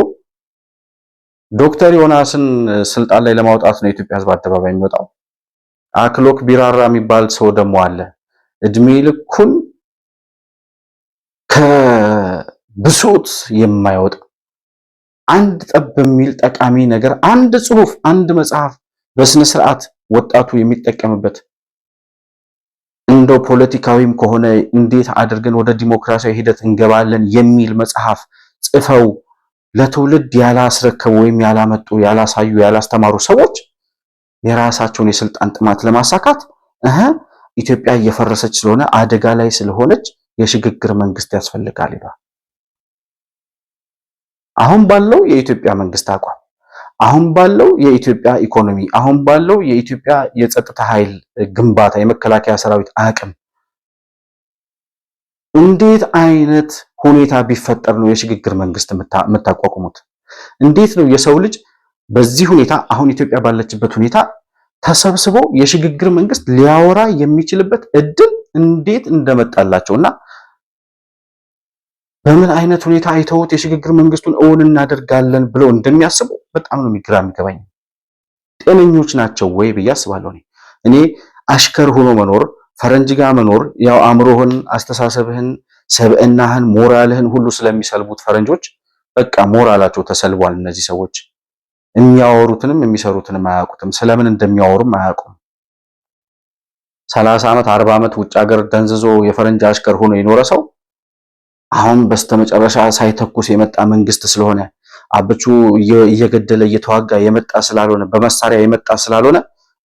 ዶክተር ዮናስን ስልጣን ላይ ለማውጣት ነው የኢትዮጵያ ህዝብ አደባባይ የሚወጣው። አክሎክ ቢራራ የሚባል ሰው ደግሞ አለ። እድሜ ልኩን ከብሶት የማይወጣ አንድ ጠብ የሚል ጠቃሚ ነገር፣ አንድ ጽሁፍ፣ አንድ መጽሐፍ በስነ ስርዓት ወጣቱ የሚጠቀምበት እንደው ፖለቲካዊም ከሆነ እንዴት አድርገን ወደ ዲሞክራሲያዊ ሂደት እንገባለን የሚል መጽሐፍ ጽፈው ለትውልድ ያላስረከቡ ወይም ያላመጡ፣ ያላሳዩ፣ ያላስተማሩ ሰዎች የራሳቸውን የስልጣን ጥማት ለማሳካት ኢትዮጵያ እየፈረሰች ስለሆነ አደጋ ላይ ስለሆነች የሽግግር መንግስት ያስፈልጋል ይላል። አሁን ባለው የኢትዮጵያ መንግስት አቋም፣ አሁን ባለው የኢትዮጵያ ኢኮኖሚ፣ አሁን ባለው የኢትዮጵያ የጸጥታ ኃይል ግንባታ፣ የመከላከያ ሰራዊት አቅም እንዴት አይነት ሁኔታ ቢፈጠር ነው የሽግግር መንግስት የምታቋቁሙት? እንዴት ነው የሰው ልጅ በዚህ ሁኔታ አሁን ኢትዮጵያ ባለችበት ሁኔታ ተሰብስቦ የሽግግር መንግስት ሊያወራ የሚችልበት እድል እንዴት እንደመጣላቸውና በምን አይነት ሁኔታ አይተውት የሽግግር መንግስቱን እውን እናደርጋለን ብለው እንደሚያስቡ በጣም ነው የሚገባኝ። ጤነኞች ናቸው ወይ ብዬ አስባለሁ። እኔ አሽከር ሆኖ መኖር፣ ፈረንጅ ጋር መኖር ያው አእምሮህን፣ አስተሳሰብህን፣ ሰብዕናህን፣ ሞራልህን ሁሉ ስለሚሰልቡት ፈረንጆች በቃ ሞራላቸው ተሰልቧል። እነዚህ ሰዎች የሚያወሩትንም የሚሰሩትንም አያውቁትም። ስለምን እንደሚያወሩም አያውቁም። 30 ዓመት 40 ዓመት ውጭ ሀገር ደንዝዞ የፈረንጅ አሽከር ሆኖ የኖረ ሰው አሁን በስተመጨረሻ ሳይተኩስ የመጣ መንግስት ስለሆነ አብቹ እየገደለ እየተዋጋ የመጣ ስላልሆነ በመሳሪያ የመጣ ስላልሆነ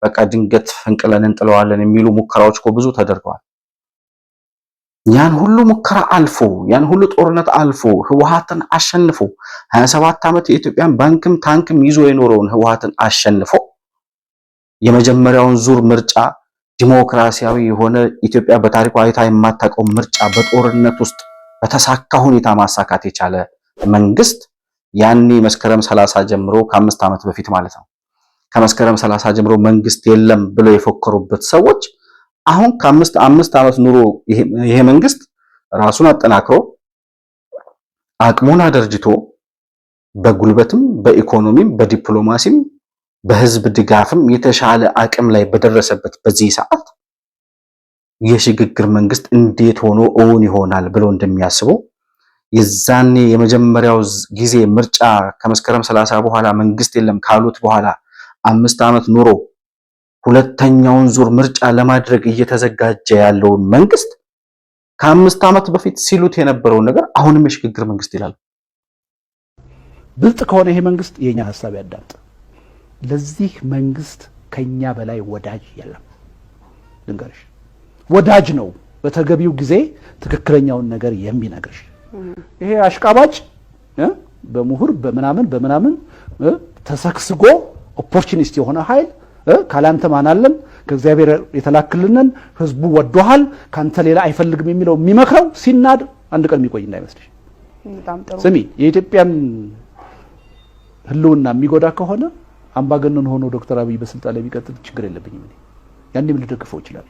በቃ ድንገት ፈንቅለን እንጥለዋለን የሚሉ ሙከራዎች እኮ ብዙ ተደርገዋል። ያን ሁሉ ሙከራ አልፎ ያን ሁሉ ጦርነት አልፎ ህወሓትን አሸንፎ 27 ዓመት የኢትዮጵያን ባንክም ታንክም ይዞ የኖረውን ህወሓትን አሸንፎ የመጀመሪያውን ዙር ምርጫ ዲሞክራሲያዊ የሆነ ኢትዮጵያ በታሪኳ አይታ የማታውቀው ምርጫ በጦርነት ውስጥ በተሳካ ሁኔታ ማሳካት የቻለ መንግስት ያኔ መስከረም 30 ጀምሮ ከ5 ዓመት በፊት ማለት ነው ከመስከረም 30 ጀምሮ መንግስት የለም ብለው የፎከሩበት ሰዎች አሁን ከ5 ዓመት ኑሮ ይሄ መንግስት ራሱን አጠናክሮ አቅሙን አደርጅቶ በጉልበትም በኢኮኖሚም በዲፕሎማሲም በህዝብ ድጋፍም የተሻለ አቅም ላይ በደረሰበት በዚህ ሰዓት የሽግግር መንግስት እንዴት ሆኖ እውን ይሆናል ብለው እንደሚያስቡ የዛኔ የመጀመሪያው ጊዜ ምርጫ ከመስከረም 30 በኋላ መንግስት የለም ካሉት በኋላ 5 ዓመት ኑሮ ሁለተኛውን ዙር ምርጫ ለማድረግ እየተዘጋጀ ያለውን መንግስት ከ5 ዓመት በፊት ሲሉት የነበረውን ነገር አሁንም የሽግግር መንግስት ይላል። ብልጥ ከሆነ ይሄ መንግስት የኛ ሐሳብ ያዳምጥ። ለዚህ መንግስት ከኛ በላይ ወዳጅ የለም። ልንገርሽ፣ ወዳጅ ነው በተገቢው ጊዜ ትክክለኛውን ነገር የሚነግርሽ። ይሄ አሽቃባጭ በምሁር በምናምን ተሰክስጎ ኦፖርቹኒስት የሆነ ኃይል ካላንተ ማናለን ከእግዚአብሔር የተላክልንን ህዝቡ ወዶሃል ካንተ ሌላ አይፈልግም የሚለው የሚመክረው ሲናድ አንድ ቀን የሚቆይ እንዳይመስልሽ። በጣም ጥሩ ስሚ፣ የኢትዮጵያን ህልውና የሚጎዳ ከሆነ አምባገነን ሆኖ ዶክተር አብይ በስልጣን ላይ ቢቀጥል ችግር የለብኝም እኔ ያንንም ልደግፈው ይችላል።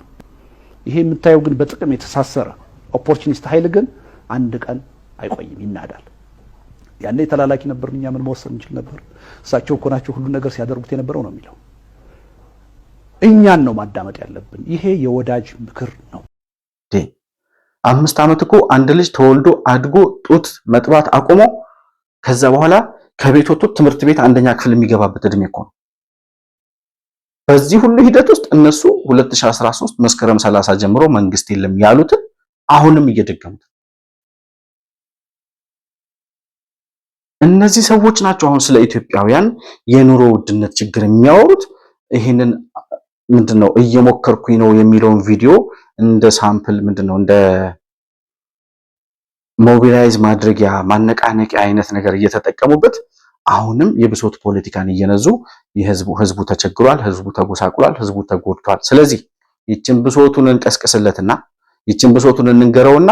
ይሄ የምታየው ግን በጥቅም የተሳሰረ ኦፖርቹኒስት ኃይል ግን አንድ ቀን አይቆይም፣ ይናዳል። ያኔ ተላላኪ ነበር፣ እኛ ምን መወሰን እንችል ነበር? እሳቸው እኮ ናቸው ሁሉ ነገር ሲያደርጉት የነበረው ነው የሚለው። እኛን ነው ማዳመጥ ያለብን። ይሄ የወዳጅ ምክር ነው። 5 ዓመት እኮ አንድ ልጅ ተወልዶ አድጎ ጡት መጥባት አቆሞ ከዛ በኋላ ከቤት ወጥቶ ትምህርት ቤት አንደኛ ክፍል የሚገባበት እድሜ እኮ ነው። በዚህ ሁሉ ሂደት ውስጥ እነሱ 2013 መስከረም 30 ጀምሮ መንግስት የለም ያሉትን አሁንም እየደገሙት እነዚህ ሰዎች ናቸው። አሁን ስለ ኢትዮጵያውያን የኑሮ ውድነት ችግር የሚያወሩት። ይሄንን ምንድነው እየሞከርኩኝ ነው የሚለውን ቪዲዮ እንደ ሳምፕል ምንድነው እንደ ሞቢላይዝ ማድረጊያ ማነቃነቂያ አይነት ነገር እየተጠቀሙበት አሁንም የብሶት ፖለቲካን እየነዙ ህዝቡ ተቸግሯል፣ ህዝቡ ተጎሳቁሏል፣ ህዝቡ ተጎድቷል። ስለዚህ ይችን ብሶቱን እንቀስቅስለትና ይችን ብሶቱን እንንገረውና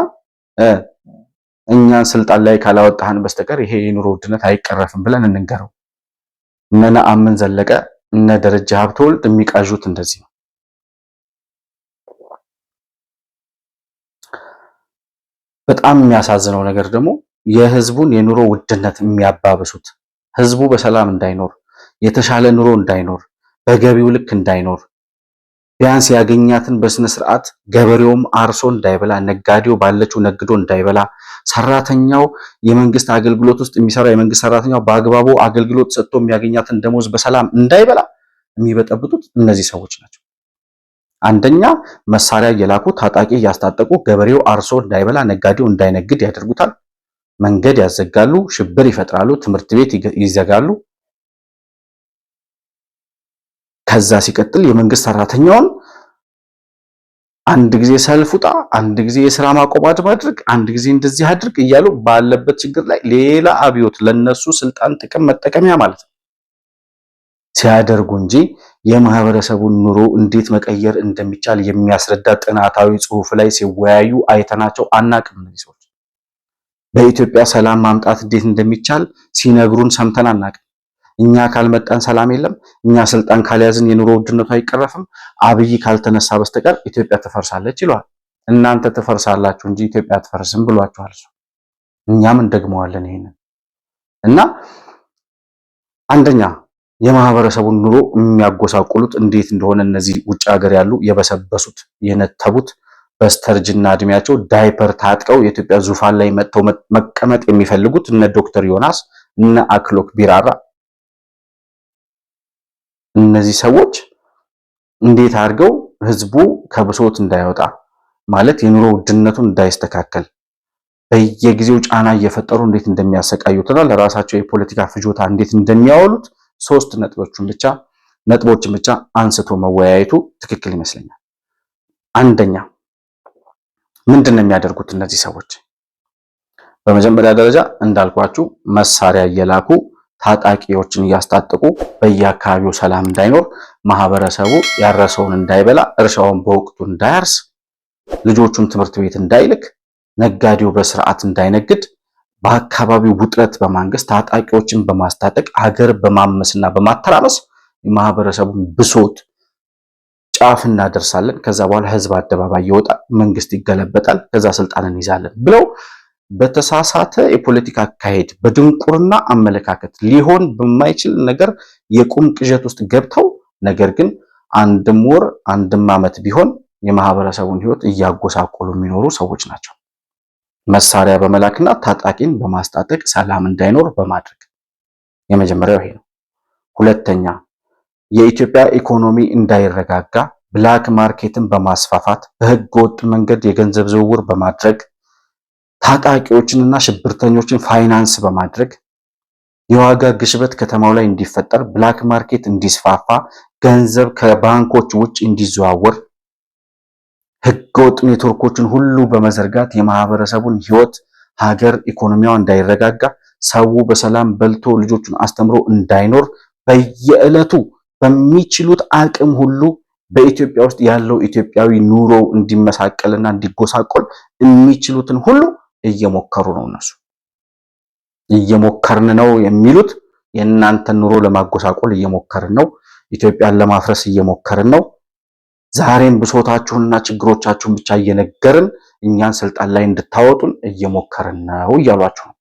እኛን ስልጣን ላይ ካላወጣህን በስተቀር ይሄ የኑሮ ውድነት አይቀረፍም ብለን እንንገረው። እነ ነአምን ዘለቀ እነ ደረጃ ሀብተወልድ የሚቃዡት እንደዚህ ነው። በጣም የሚያሳዝነው ነገር ደግሞ የህዝቡን የኑሮ ውድነት የሚያባብሱት ህዝቡ በሰላም እንዳይኖር፣ የተሻለ ኑሮ እንዳይኖር፣ በገቢው ልክ እንዳይኖር፣ ቢያንስ ያገኛትን በስነ ስርዓት ገበሬውም አርሶ እንዳይበላ፣ ነጋዴው ባለችው ነግዶ እንዳይበላ፣ ሰራተኛው የመንግስት አገልግሎት ውስጥ የሚሰራ የመንግስት ሰራተኛው በአግባቡ አገልግሎት ሰጥቶ የሚያገኛትን ደሞዝ በሰላም እንዳይበላ የሚበጠብጡት እነዚህ ሰዎች ናቸው። አንደኛ መሳሪያ እየላኩ ታጣቂ እያስታጠቁ ገበሬው አርሶ እንዳይበላ፣ ነጋዴው እንዳይነግድ ያደርጉታል። መንገድ ያዘጋሉ፣ ሽብር ይፈጥራሉ፣ ትምህርት ቤት ይዘጋሉ። ከዛ ሲቀጥል የመንግስት ሰራተኛውን አንድ ጊዜ ሰልፍ ውጣ፣ አንድ ጊዜ የሥራ ማቆም አድርግ፣ አንድ ጊዜ እንደዚህ አድርግ እያሉ ባለበት ችግር ላይ ሌላ አብዮት ለነሱ ስልጣን ጥቅም መጠቀሚያ ማለት ነው ሲያደርጉ እንጂ የማህበረሰቡን ኑሮ እንዴት መቀየር እንደሚቻል የሚያስረዳ ጥናታዊ ጽሑፍ ላይ ሲወያዩ አይተናቸው አናቅም። እነዚህ ሰዎች በኢትዮጵያ ሰላም ማምጣት እንዴት እንደሚቻል ሲነግሩን ሰምተን አናቅም። እኛ ካልመጣን ሰላም የለም፣ እኛ ስልጣን ካልያዝን የኑሮ ውድነቱ አይቀረፍም፣ አብይ ካልተነሳ በስተቀር ኢትዮጵያ ትፈርሳለች ይለዋል። እናንተ ትፈርሳላችሁ እንጂ ኢትዮጵያ አትፈርስም ብሏችኋል። እኛም እንደግመዋለን ይሄንን እና አንደኛ የማህበረሰቡን ኑሮ የሚያጎሳቁሉት እንዴት እንደሆነ እነዚህ ውጭ ሀገር ያሉ የበሰበሱት የነተቡት በስተርጅና እድሜያቸው ዳይፐር ታጥቀው የኢትዮጵያ ዙፋን ላይ መጥተው መቀመጥ የሚፈልጉት እነ ዶክተር ዮናስ እነ አክሎክ ቢራራ እነዚህ ሰዎች እንዴት አድርገው ህዝቡ ከብሶት እንዳይወጣ ማለት የኑሮ ውድነቱን እንዳይስተካከል በየጊዜው ጫና እየፈጠሩ እንዴት እንደሚያሰቃዩትና ለራሳቸው የፖለቲካ ፍጆታ እንዴት እንደሚያወሉት ሶስት ነጥቦችን ብቻ አንስቶ መወያየቱ ትክክል ይመስለኛል። አንደኛ ምንድነው የሚያደርጉት እነዚህ ሰዎች? በመጀመሪያ ደረጃ እንዳልኳችሁ መሳሪያ እየላኩ ታጣቂዎችን እያስታጠቁ በየአካባቢው ሰላም እንዳይኖር ማህበረሰቡ ያረሰውን እንዳይበላ እርሻውን በወቅቱ እንዳያርስ ልጆቹን ትምህርት ቤት እንዳይልክ ነጋዴው በስርዓት እንዳይነግድ በአካባቢው ውጥረት በማንገስ ታጣቂዎችን በማስታጠቅ ሀገር በማመስና በማተራመስ የማህበረሰቡን ብሶት ጫፍ እናደርሳለን። ከዛ በኋላ ህዝብ አደባባይ ይወጣል፣ መንግስት ይገለበጣል፣ ከዛ ስልጣን እንይዛለን ብለው በተሳሳተ የፖለቲካ አካሄድ በድንቁርና አመለካከት ሊሆን በማይችል ነገር የቁም ቅዠት ውስጥ ገብተው ነገር ግን አንድም ወር አንድም ዓመት ቢሆን የማህበረሰቡን ህይወት እያጎሳቆሉ የሚኖሩ ሰዎች ናቸው። መሳሪያ በመላክና ታጣቂን በማስታጠቅ ሰላም እንዳይኖር በማድረግ የመጀመሪያው ይሄ ነው። ሁለተኛ የኢትዮጵያ ኢኮኖሚ እንዳይረጋጋ ብላክ ማርኬትን በማስፋፋት በህገ ወጥ መንገድ የገንዘብ ዝውውር በማድረግ ታጣቂዎችንና ሽብርተኞችን ፋይናንስ በማድረግ የዋጋ ግሽበት ከተማው ላይ እንዲፈጠር ብላክ ማርኬት እንዲስፋፋ ገንዘብ ከባንኮች ውጭ እንዲዘዋወር ህገወጥ ኔትወርኮችን ሁሉ በመዘርጋት የማህበረሰቡን ህይወት ሀገር ኢኮኖሚዋ እንዳይረጋጋ ሰው በሰላም በልቶ ልጆቹን አስተምሮ እንዳይኖር በየዕለቱ በሚችሉት አቅም ሁሉ በኢትዮጵያ ውስጥ ያለው ኢትዮጵያዊ ኑሮ እንዲመሳቀልና እንዲጎሳቆል የሚችሉትን ሁሉ እየሞከሩ ነው። እነሱ እየሞከርን ነው የሚሉት የእናንተን ኑሮ ለማጎሳቆል እየሞከርን ነው፣ ኢትዮጵያን ለማፍረስ እየሞከርን ነው፣ ዛሬም ብሶታችሁንና ችግሮቻችሁን ብቻ እየነገርን እኛን ስልጣን ላይ እንድታወጡን እየሞከርን ነው እያሏችሁ ነው።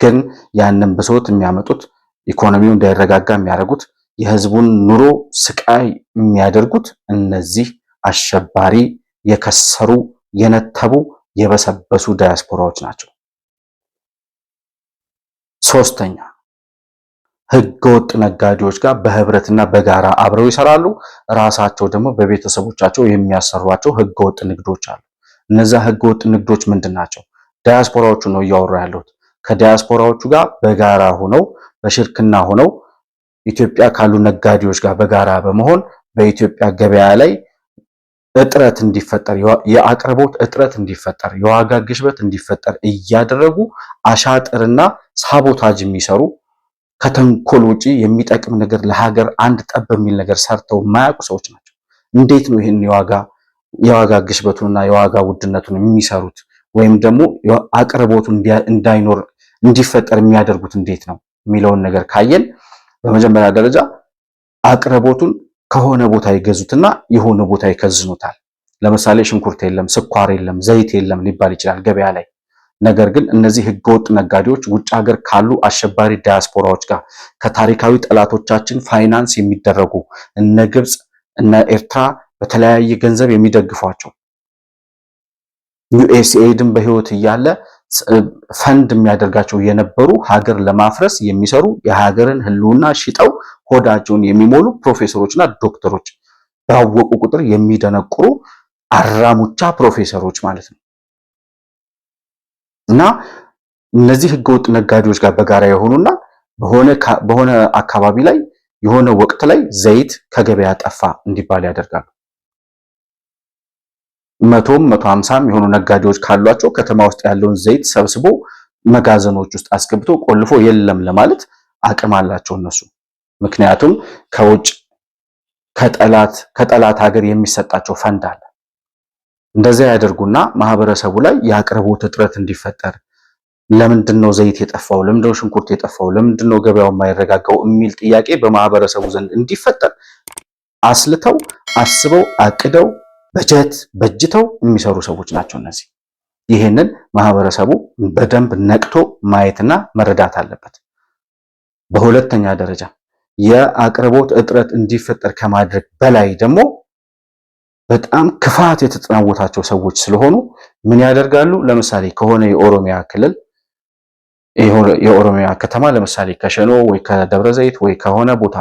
ግን ያንን ብሶት የሚያመጡት ኢኮኖሚው እንዳይረጋጋ የሚያደርጉት የህዝቡን ኑሮ ስቃይ የሚያደርጉት እነዚህ አሸባሪ የከሰሩ የነተቡ የበሰበሱ ዳያስፖራዎች ናቸው። ሶስተኛ ህገወጥ ነጋዴዎች ጋር በህብረትና በጋራ አብረው ይሰራሉ። ራሳቸው ደግሞ በቤተሰቦቻቸው የሚያሰሯቸው ህገወጥ ንግዶች አሉ። እነዛ ህገወጥ ንግዶች ምንድን ናቸው? ዳያስፖራዎቹ ነው እያወራ ያለሁት። ከዳያስፖራዎቹ ጋር በጋራ ሆነው በሽርክና ሆነው ኢትዮጵያ ካሉ ነጋዴዎች ጋር በጋራ በመሆን በኢትዮጵያ ገበያ ላይ እጥረት እንዲፈጠር የአቅርቦት እጥረት እንዲፈጠር የዋጋ ግሽበት እንዲፈጠር እያደረጉ አሻጥርና ሳቦታጅ የሚሰሩ ከተንኮል ውጪ የሚጠቅም ነገር ለሀገር አንድ ጠብ የሚል ነገር ሰርተው የማያውቁ ሰዎች ናቸው። እንዴት ነው ይህን የዋጋ ግሽበቱንና የዋጋ ውድነቱን የሚሰሩት ወይም ደግሞ አቅርቦቱ እንዳይኖር እንዲፈጠር የሚያደርጉት እንዴት ነው የሚለውን ነገር ካየን በመጀመሪያ ደረጃ አቅርቦቱን ከሆነ ቦታ ይገዙትና የሆነ ቦታ ይከዝኑታል። ለምሳሌ ሽንኩርት የለም፣ ስኳር የለም፣ ዘይት የለም ሊባል ይችላል ገበያ ላይ። ነገር ግን እነዚህ ህገወጥ ነጋዴዎች ውጭ ሀገር ካሉ አሸባሪ ዳያስፖራዎች ጋር ከታሪካዊ ጠላቶቻችን ፋይናንስ የሚደረጉ እነ ግብፅ እነ ኤርትራ በተለያየ ገንዘብ የሚደግፏቸው ዩኤስኤድን በህይወት እያለ ፈንድ የሚያደርጋቸው የነበሩ ሀገር ለማፍረስ የሚሰሩ የሀገርን ህልውና ሽጠው ሆዳቸውን የሚሞሉ ፕሮፌሰሮችና ዶክተሮች ባወቁ ቁጥር የሚደነቁሩ አራሙቻ ፕሮፌሰሮች ማለት ነው። እና እነዚህ ህገወጥ ነጋዴዎች ጋር በጋራ የሆኑና በሆነ አካባቢ ላይ የሆነ ወቅት ላይ ዘይት ከገበያ ጠፋ እንዲባል ያደርጋሉ። 150 የሆኑ ነጋዴዎች ካሏቸው ከተማ ውስጥ ያለውን ዘይት ሰብስቦ መጋዘኖች ውስጥ አስገብቶ ቆልፎ የለም ለማለት አቅም አላቸው እነሱ። ምክንያቱም ከውጭ ከጠላት ሀገር የሚሰጣቸው ፈንድ አለ። እንደዚያ ያደርጉና ማህበረሰቡ ላይ የአቅርቦት እጥረት እንዲፈጠር ለምንድነው ዘይት የጠፋው፣ ለምንድነው ሽንኩርት የጠፋው፣ ለምንድነው ገበያው የማይረጋጋው የሚል ጥያቄ በማህበረሰቡ ዘንድ እንዲፈጠር አስልተው አስበው አቅደው በጀት በጅተው የሚሰሩ ሰዎች ናቸው እነዚህ። ይሄንን ማህበረሰቡ በደንብ ነቅቶ ማየትና መረዳት አለበት። በሁለተኛ ደረጃ የአቅርቦት እጥረት እንዲፈጠር ከማድረግ በላይ ደግሞ በጣም ክፋት የተጠናወታቸው ሰዎች ስለሆኑ ምን ያደርጋሉ? ለምሳሌ ከሆነ የኦሮሚያ ክልል የኦሮሚያ ከተማ ለምሳሌ ከሸኖ ወይ ከደብረ ዘይት ወይ ከሆነ ቦታ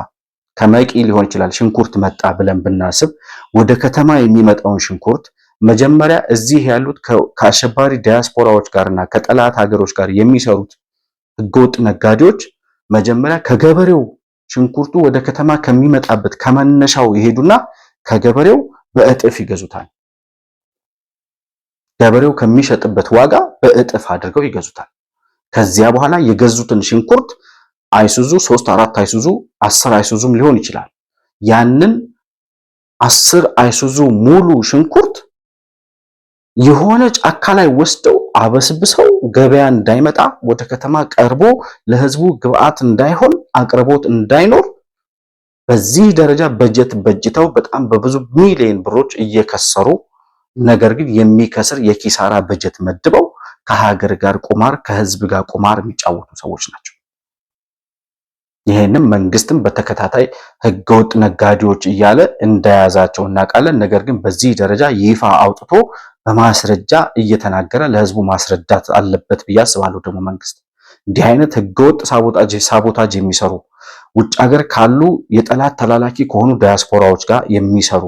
ከመቂ ሊሆን ይችላል ሽንኩርት መጣ ብለን ብናስብ ወደ ከተማ የሚመጣውን ሽንኩርት መጀመሪያ እዚህ ያሉት ከአሸባሪ ዲያስፖራዎች ጋርና ከጠላት ሀገሮች ጋር የሚሰሩት ህገወጥ ነጋዴዎች መጀመሪያ ከገበሬው ሽንኩርቱ ወደ ከተማ ከሚመጣበት ከመነሻው ይሄዱና ከገበሬው በእጥፍ ይገዙታል። ገበሬው ከሚሸጥበት ዋጋ በእጥፍ አድርገው ይገዙታል። ከዚያ በኋላ የገዙትን ሽንኩርት አይሱዙ 3-4 አይሱዙ 10 አይሱዙም ሊሆን ይችላል። ያንን 10 አይሱዙ ሙሉ ሽንኩርት የሆነ ጫካ ላይ ወስደው አበስብሰው ገበያ እንዳይመጣ ወደ ከተማ ቀርቦ ለህዝቡ ግብአት እንዳይሆን አቅርቦት እንዳይኖር በዚህ ደረጃ በጀት በጅተው በጣም በብዙ ሚሊዮን ብሮች እየከሰሩ ነገር ግን የሚከስር የኪሳራ በጀት መድበው ከሀገር ጋር ቁማር ከህዝብ ጋር ቁማር የሚጫወቱ ሰዎች ናቸው። ይሄንም መንግስትም በተከታታይ ህገወጥ ነጋዴዎች እያለ እንደያዛቸው እናውቃለን። ነገር ግን በዚህ ደረጃ ይፋ አውጥቶ በማስረጃ እየተናገረ ለህዝቡ ማስረዳት አለበት ብዬ አስባለሁ። ደግሞ መንግስት እንዲህ አይነት ህገወጥ ሳቦታጅ የሚሰሩ ውጭ ሀገር ካሉ የጠላት ተላላኪ ከሆኑ ዲያስፖራዎች ጋር የሚሰሩ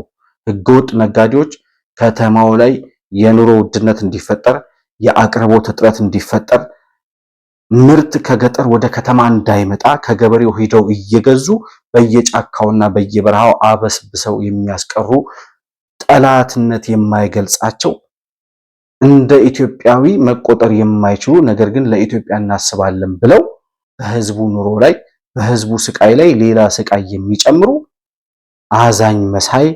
ህገወጥ ነጋዴዎች ከተማው ላይ የኑሮ ውድነት እንዲፈጠር፣ የአቅርቦት እጥረት እንዲፈጠር፣ ምርት ከገጠር ወደ ከተማ እንዳይመጣ ከገበሬው ሄደው እየገዙ በየጫካውና በየበረሃው አበስብሰው የሚያስቀሩ ጠላትነት የማይገልጻቸው እንደ ኢትዮጵያዊ መቆጠር የማይችሉ ነገር ግን ለኢትዮጵያ እናስባለን ብለው በህዝቡ ኑሮ ላይ በህዝቡ ስቃይ ላይ ሌላ ስቃይ የሚጨምሩ አዛኝ መሳይ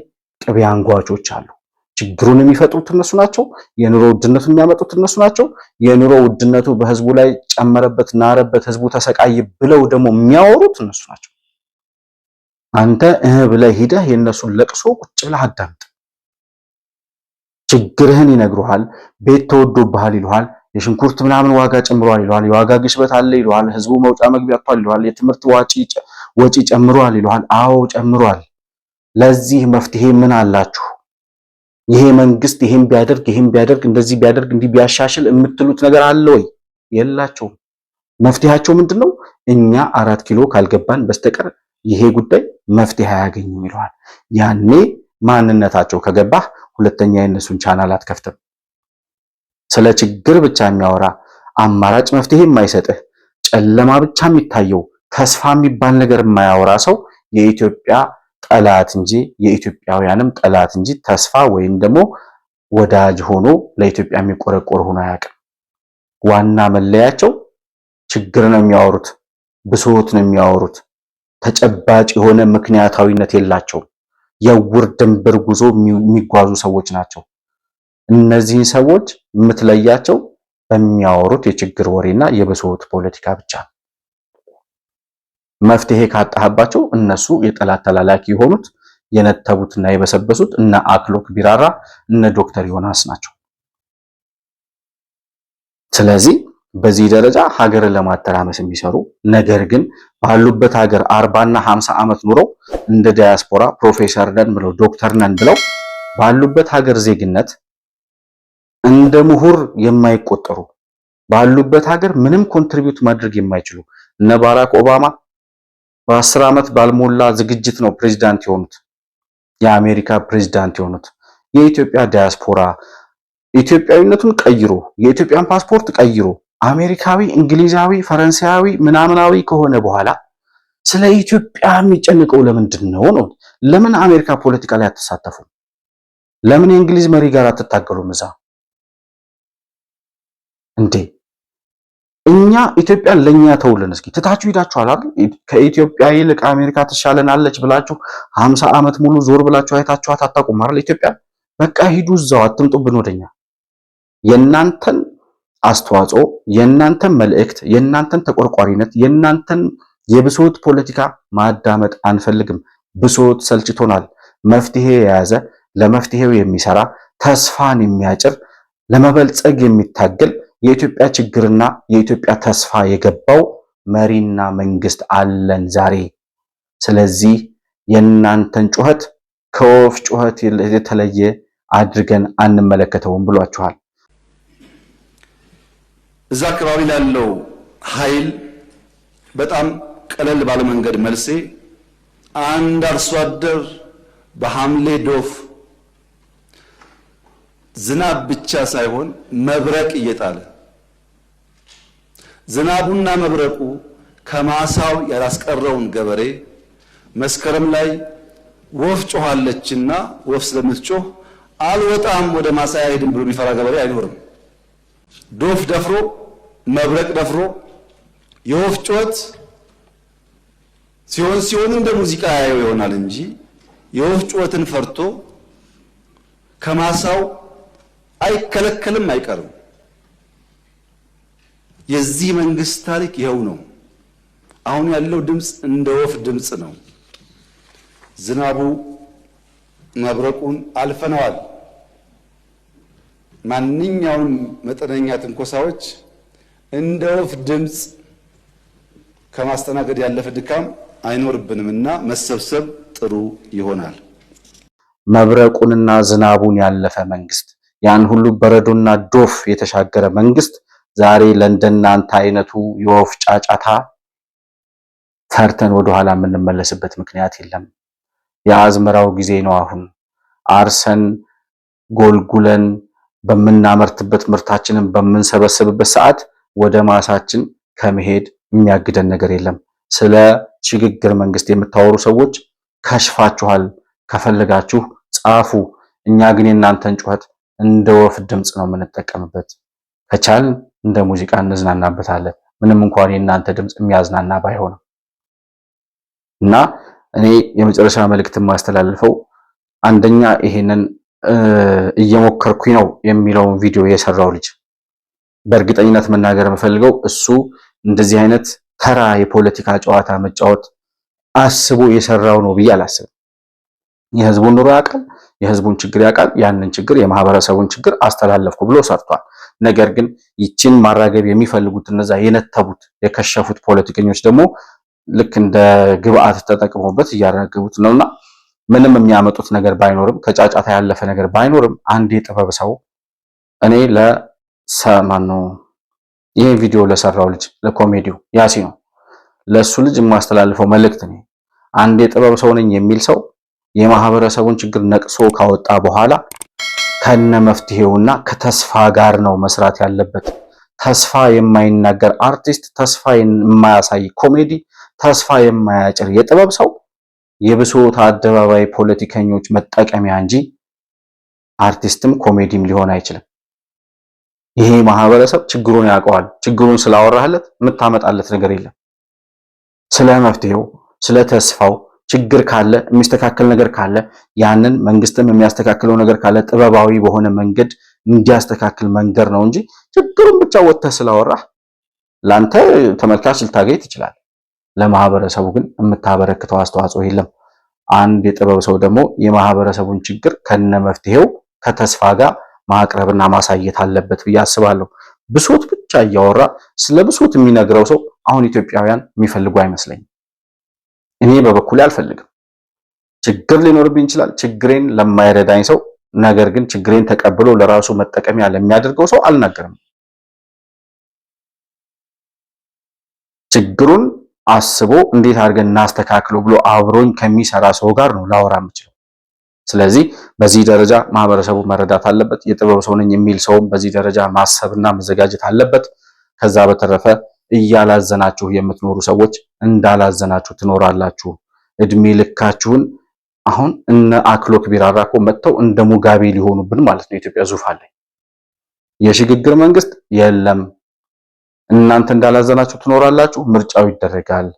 ቅቤ አንጓቾች አሉ። ችግሩን የሚፈጥሩት እነሱ ናቸው። የኑሮ ውድነቱን የሚያመጡት እነሱ ናቸው። የኑሮ ውድነቱ በህዝቡ ላይ ጨመረበት፣ ናረበት፣ ህዝቡ ተሰቃይ ብለው ደግሞ የሚያወሩት እነሱ ናቸው። አንተ ብለህ ሂደህ የእነሱን ለቅሶ ቁጭ ብለህ አዳምጥ። ችግርህን ይነግሩሃል። ቤት ተወዶብሃል ይሉሃል። የሽንኩርት ምናምን ዋጋ ጨምሯል ይሉሃል። የዋጋ ግሽበት አለ ይሉሃል። ህዝቡ መውጫ መግቢያ አጥቷል ይሉሃል። የትምህርት ወጪ ጨምሯል ይሉሃል። አዎ ጨምሯል። ለዚህ መፍትሄ ምን አላችሁ? ይሄ መንግስት ይሄን ቢያደርግ እንደዚህ ቢያደርግ እንዲህ ቢያሻሽል የምትሉት ነገር አለ ወይ? የላቸውም። መፍትሄያቸው ምንድነው? እኛ 4 ኪሎ ካልገባን በስተቀር ይሄ ጉዳይ መፍትሄ አያገኝም ይለዋል። ያኔ ማንነታቸው ከገባህ ሁለተኛ የነሱን ቻናል አትከፍትም። ስለ ችግር ብቻ የሚያወራ አማራጭ መፍትሄ የማይሰጥህ ጨለማ ብቻ የሚታየው ተስፋ የሚባል ነገር የማያወራ ሰው የኢትዮጵያ ጠላት እንጂ የኢትዮጵያውያንም ጠላት እንጂ ተስፋ ወይም ደግሞ ወዳጅ ሆኖ ለኢትዮጵያ የሚቆረቆር ሆኖ አያውቅም። ዋና መለያቸው ችግር ነው የሚያወሩት፣ ብሶት ነው የሚያወሩት። ተጨባጭ የሆነ ምክንያታዊነት የላቸውም። የውር ድንብር ጉዞ የሚጓዙ ሰዎች ናቸው። እነዚህን ሰዎች የምትለያቸው በሚያወሩት የችግር ወሬና የብሶት ፖለቲካ ብቻ ነው። መፍትሄ ካጣህባቸው እነሱ የጠላት ተላላኪ የሆኑት የነተቡትና የበሰበሱት እነ አክሎክ ቢራራ እነ ዶክተር ዮናስ ናቸው። ስለዚህ በዚህ ደረጃ ሀገርን ለማተራመስ የሚሰሩ ነገር ግን ባሉበት ሀገር 40 እና 50 ዓመት ኑረው እንደ ዲያስፖራ ፕሮፌሰር ነን ብለው ዶክተር ነን ብለው ባሉበት ሀገር ዜግነት እንደ ምሁር የማይቆጠሩ ባሉበት ሀገር ምንም ኮንትሪቢዩት ማድረግ የማይችሉ እነ ባራክ ኦባማ በ10 ዓመት ባልሞላ ዝግጅት ነው ፕሬዝዳንት የሆኑት፣ የአሜሪካ ፕሬዝዳንት የሆኑት። የኢትዮጵያ ዲያስፖራ ኢትዮጵያዊነቱን ቀይሮ የኢትዮጵያን ፓስፖርት ቀይሮ አሜሪካዊ፣ እንግሊዛዊ፣ ፈረንሳያዊ ምናምናዊ ከሆነ በኋላ ስለ ኢትዮጵያ የሚጨንቀው ለምንድን ነው? ለምን አሜሪካ ፖለቲካ ላይ አትሳተፉም? ለምን የእንግሊዝ መሪ ጋር አትታገሉም? እዛ እንዴ እኛ ኢትዮጵያን ለኛ ተውልን። እስኪ ትታችሁ ሄዳችኋል አይደል? ከኢትዮጵያ ይልቅ አሜሪካ ትሻለናለች ብላችሁ 50 ዓመት ሙሉ ዞር ብላችሁ አይታችኋት አታውቁም አይደል? ኢትዮጵያ በቃ ሂዱ እዛው፣ አትምጡብን ወደኛ። የናንተን አስተዋጽኦ፣ የናንተን መልእክት፣ የናንተን ተቆርቋሪነት፣ የናንተን የብሶት ፖለቲካ ማዳመጥ አንፈልግም። ብሶት ሰልችቶናል። መፍትሄ የያዘ ለመፍትሄው የሚሰራ ተስፋን የሚያጭር ለመበልጸግ የሚታገል የኢትዮጵያ ችግርና የኢትዮጵያ ተስፋ የገባው መሪና መንግስት አለን ዛሬ። ስለዚህ የእናንተን ጩኸት ከወፍ ጩኸት የተለየ አድርገን አንመለከተውም ብሏችኋል። እዛ አካባቢ ላለው ኃይል በጣም ቀለል ባለ መንገድ መልሴ አንድ አርሶ አደር በሐምሌ ዶፍ ዝናብ ብቻ ሳይሆን መብረቅ እየጣለ ዝናቡና መብረቁ ከማሳው ያላስቀረውን ገበሬ መስከረም ላይ ወፍ ጮኻለችና ወፍ ስለምትጮህ አልወጣም ወደ ማሳ አይሄድም ብሎ የሚፈራ ገበሬ አይኖርም። ዶፍ ደፍሮ መብረቅ ደፍሮ የወፍ ጩኸት ሲሆን እንደ ሙዚቃ ያየው ይሆናል እንጂ የወፍ ጩኸትን ፈርቶ ከማሳው አይከለከልም፣ አይቀርም። የዚህ መንግስት ታሪክ ይኸው ነው። አሁን ያለው ድምፅ እንደ ወፍ ድምፅ ነው። ዝናቡ መብረቁን አልፈነዋል። ማንኛውም መጠነኛ ትንኮሳዎች እንደ ወፍ ድምፅ ከማስተናገድ ያለፈ ድካም አይኖርብንምና መሰብሰብ ጥሩ ይሆናል። መብረቁንና ዝናቡን ያለፈ መንግስት፣ ያን ሁሉ በረዶና ዶፍ የተሻገረ መንግስት ዛሬ ለእንደናንተ አይነቱ የወፍ ጫጫታ ፈርተን ወደኋላ የምንመለስበት ምክንያት የለም። የአዝመራው ጊዜ ነው። አሁን አርሰን ጎልጉለን በምናመርትበት ምርታችንን በምንሰበስብበት ሰዓት ወደ ማሳችን ከመሄድ የሚያግደን ነገር የለም። ስለ ሽግግር መንግስት የምታወሩ ሰዎች ከሽፋችኋል። ከፈለጋችሁ ጻፉ። እኛ ግን የእናንተን ጩኸት እንደ ወፍ ድምፅ ነው የምንጠቀምበት። ከቻልን እንደ ሙዚቃ እንዝናናበታለን፣ ምንም እንኳን የእናንተ ድምፅ የሚያዝናና ባይሆንም እና እኔ የመጨረሻ መልእክት የማስተላልፈው አንደኛ ይሄንን እየሞከርኩኝ ነው የሚለውን ቪዲዮ የሰራው ልጅ በእርግጠኝነት መናገር የምፈልገው እሱ እንደዚህ አይነት ተራ የፖለቲካ ጨዋታ መጫወት አስቦ የሰራው ነው ብዬ አላስብም። የህዝቡን ኑሮ ያውቃል፣ የህዝቡን ችግር ያውቃል። ያንን ችግር የማህበረሰቡን ችግር አስተላለፍኩ ብሎ ሰርቷል። ነገር ግን ይችን ማራገብ የሚፈልጉት እነዛ የነተቡት የከሸፉት ፖለቲከኞች ደግሞ ልክ እንደ ግብአት ተጠቅመውበት እያራገቡት ነውና ምንም የሚያመጡት ነገር ባይኖርም ከጫጫታ ያለፈ ነገር ባይኖርም አንድ የጥበብ ሰው እኔ ነው ይሄን ቪዲዮ ለሰራው ልጅ ለኮሜዲው ያሲ ነው ለሱ ልጅ የማስተላልፈው መልእክት ነው። አንድ የጥበብ ሰው ነኝ የሚል ሰው የማህበረሰቡን ችግር ነቅሶ ካወጣ በኋላ ከነ መፍትሄውና ከተስፋ ጋር ነው መስራት ያለበት። ተስፋ የማይናገር አርቲስት፣ ተስፋ የማያሳይ ኮሜዲ፣ ተስፋ የማያጭር የጥበብ ሰው የብሶት አደባባይ ፖለቲከኞች መጠቀሚያ እንጂ አርቲስትም ኮሜዲም ሊሆን አይችልም። ይሄ ማህበረሰብ ችግሩን ያውቀዋል። ችግሩን ስላወራህለት የምታመጣለት ነገር የለም። ስለ መፍትሄው፣ ስለ ተስፋው ችግር ካለ የሚስተካከል ነገር ካለ ያንን መንግስትም የሚያስተካክለው ነገር ካለ ጥበባዊ በሆነ መንገድ እንዲያስተካክል መንገር ነው እንጂ ችግሩን ብቻ ወጥተህ ስላወራህ ላንተ ተመልካች ልታገኝ ትችላለህ። ለማህበረሰቡ ግን የምታበረክተው አስተዋጽኦ የለም። አንድ የጥበብ ሰው ደግሞ የማህበረሰቡን ችግር ከነ መፍትሄው ከተስፋ ጋር ማቅረብና ማሳየት አለበት ብዬ አስባለሁ። ብሶት ብቻ እያወራ ስለ ብሶት የሚነግረው ሰው አሁን ኢትዮጵያውያን የሚፈልጉ አይመስለኝም። እኔ በበኩሌ አልፈልግም። ችግር ሊኖርብኝ ይችላል። ችግሬን ለማይረዳኝ ሰው ነገር ግን ችግሬን ተቀብሎ ለራሱ መጠቀሚያ ለሚያደርገው ሰው አልናገርም። ችግሩን አስቦ እንዴት አድርገን እናስተካክለው ብሎ አብሮኝ ከሚሰራ ሰው ጋር ነው ላወራ የምችለው። ስለዚህ በዚህ ደረጃ ማህበረሰቡ መረዳት አለበት። የጥበብ ሰው ነኝ የሚል ሰውም በዚህ ደረጃ ማሰብና መዘጋጀት አለበት። ከዛ በተረፈ እያላዘናችሁ የምትኖሩ ሰዎች እንዳላዘናችሁ ትኖራላችሁ። እድሜ ልካችሁን አሁን እነ አክሎክ ቢራራ እኮ መጥተው እንደ ሙጋቤ ሊሆኑብን ማለት ነው። ኢትዮጵያ ዙፋን ላይ የሽግግር መንግስት የለም። እናንተ እንዳላዘናችሁ ትኖራላችሁ። ምርጫው ይደረጋል።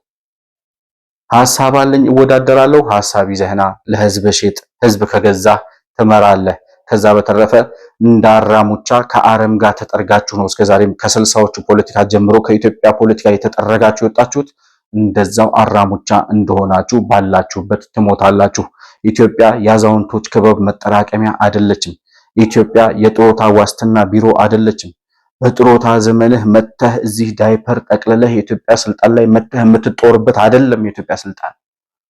ሐሳብ አለኝ እወዳደራለሁ። ሐሳብ ይዘህና ለህዝብ ሽጥ። ህዝብ ከገዛ ትመራለህ። ከዛ በተረፈ እንዳራሙቻ ከአረም ጋር ተጠርጋችሁ ነው እስከዛሬም ከስልሳዎቹ ፖለቲካ ጀምሮ ከኢትዮጵያ ፖለቲካ የተጠረጋችሁ የወጣችሁት። እንደዛው አራሙቻ እንደሆናችሁ ባላችሁበት ትሞታላችሁ። ኢትዮጵያ የአዛውንቶች ክበብ መጠራቀሚያ አይደለችም። ኢትዮጵያ የጡረታ ዋስትና ቢሮ አይደለችም። በጥሮታ ዘመንህ መተህ እዚህ ዳይፐር ጠቅልለህ የኢትዮጵያ ስልጣን ላይ መተህ የምትጦርበት አይደለም። የኢትዮጵያ ስልጣን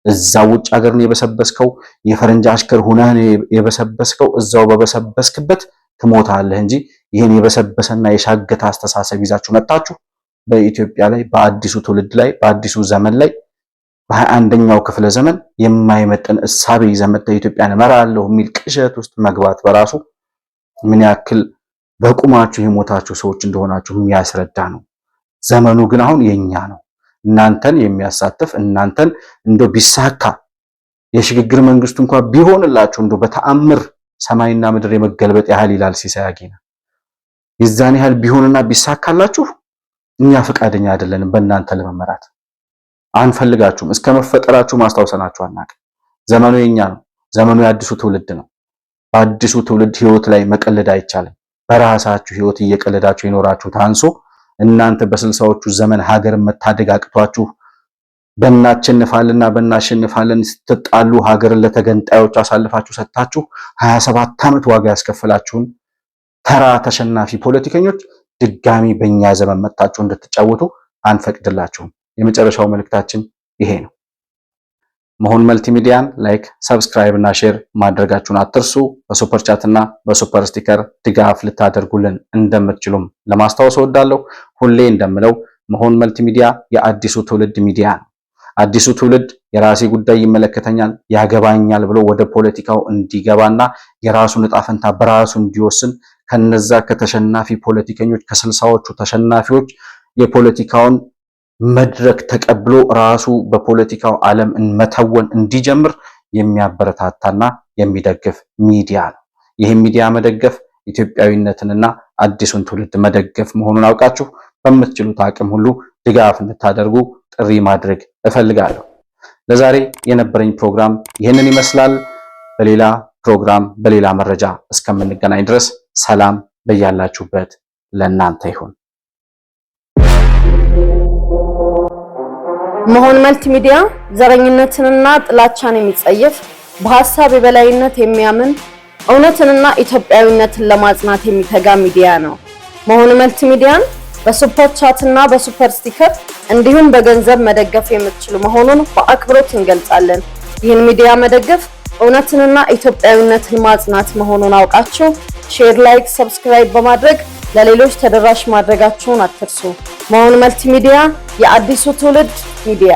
እዛው ውጭ ሀገር ነው የበሰበስከው። የፈረንጅ አሽከር ሆነህ ነው የበሰበስከው። እዛው በበሰበስክበት ትሞታለህ እንጂ ይሄን የበሰበሰና የሻገተ አስተሳሰብ ይዛችሁ መጣችሁ በኢትዮጵያ ላይ በአዲሱ ትውልድ ላይ በአዲሱ ዘመን ላይ በ21ኛው ክፍለ ዘመን የማይመጥን እሳቤ ይዘህ መጥተህ ኢትዮጵያን እመራለሁ የሚል ቅዠት ውስጥ መግባት በራሱ ምን ያክል በቁማችሁ የሞታችሁ ሰዎች እንደሆናችሁ የሚያስረዳ ነው። ዘመኑ ግን አሁን የኛ ነው። እናንተን የሚያሳትፍ እናንተን እንደው ቢሳካ የሽግግር መንግስቱ እንኳን ቢሆንላችሁ እንደው በተአምር ሰማይና ምድር የመገልበጥ ያህል ይላል ሲሳይ አጌና። የዛን ያህል ቢሆንና ቢሳካላችሁ እኛ ፈቃደኛ አይደለንም በእናንተ ለመመራት አንፈልጋችሁም። እስከ መፈጠራችሁ ማስታወሰናችሁ አናውቅም። ዘመኑ የኛ ነው። ዘመኑ የአዲሱ ትውልድ ነው። በአዲሱ ትውልድ ህይወት ላይ መቀለድ አይቻልም። በራሳችሁ ህይወት እየቀለዳችሁ የኖራችሁ ታንሶ እናንተ በስልሳዎቹ ዘመን ሀገር መታደግ አቅቷችሁ በእናሸንፋልና በእናሸንፋለን ስትጣሉ ሀገርን ለተገንጣዮች አሳልፋችሁ ሰጥታችሁ 27 ዓመት ዋጋ ያስከፈላችሁን ተራ ተሸናፊ ፖለቲከኞች ድጋሚ በእኛ ዘመን መጣችሁ እንድትጫወቱ አንፈቅድላችሁም። የመጨረሻው መልእክታችን ይሄ ነው። መሆን መልቲሚዲያን ላይክ፣ ሰብስክራይብ እና ሼር ማድረጋችሁን አትርሱ። በሱፐር ቻት እና በሱፐር ስቲከር ድጋፍ ልታደርጉልን እንደምትችሉም ለማስታወስ እወዳለሁ። ሁሌ እንደምለው መሆን መልቲሚዲያ የአዲሱ ትውልድ ሚዲያ ነው። አዲሱ ትውልድ የራሴ ጉዳይ ይመለከተኛል፣ ያገባኛል ብሎ ወደ ፖለቲካው እንዲገባና የራሱን ዕጣ ፈንታ በራሱ እንዲወስን ከነዛ ከተሸናፊ ፖለቲከኞች ከስልሳዎቹ ተሸናፊዎች የፖለቲካውን መድረክ ተቀብሎ ራሱ በፖለቲካው ዓለም መተወን እንዲጀምር የሚያበረታታና የሚደግፍ ሚዲያ ነው። ይህም ሚዲያ መደገፍ ኢትዮጵያዊነትንና አዲሱን ትውልድ መደገፍ መሆኑን አውቃችሁ በምትችሉት አቅም ሁሉ ድጋፍ እንድታደርጉ ጥሪ ማድረግ እፈልጋለሁ። ለዛሬ የነበረኝ ፕሮግራም ይህንን ይመስላል። በሌላ ፕሮግራም በሌላ መረጃ እስከምንገናኝ ድረስ ሰላም በያላችሁበት ለእናንተ ይሁን። መሆን መልቲሚዲያ ዘረኝነትንና ጥላቻን የሚጸየፍ በሐሳብ የበላይነት የሚያምን እውነትንና ኢትዮጵያዊነትን ለማጽናት የሚተጋ ሚዲያ ነው። መሆን መልቲሚዲያን በሱፐር ቻት እና በሱፐር ስቲከር እንዲሁም በገንዘብ መደገፍ የምትችሉ መሆኑን በአክብሮት እንገልጻለን። ይህን ሚዲያ መደገፍ እውነትንና ኢትዮጵያዊነትን ማጽናት መሆኑን አውቃችሁ ሼር፣ ላይክ፣ ሰብስክራይብ በማድረግ ለሌሎች ተደራሽ ማድረጋችሁን አትርሱ። መሆን መልቲሚዲያ የአዲሱ ትውልድ ሚዲያ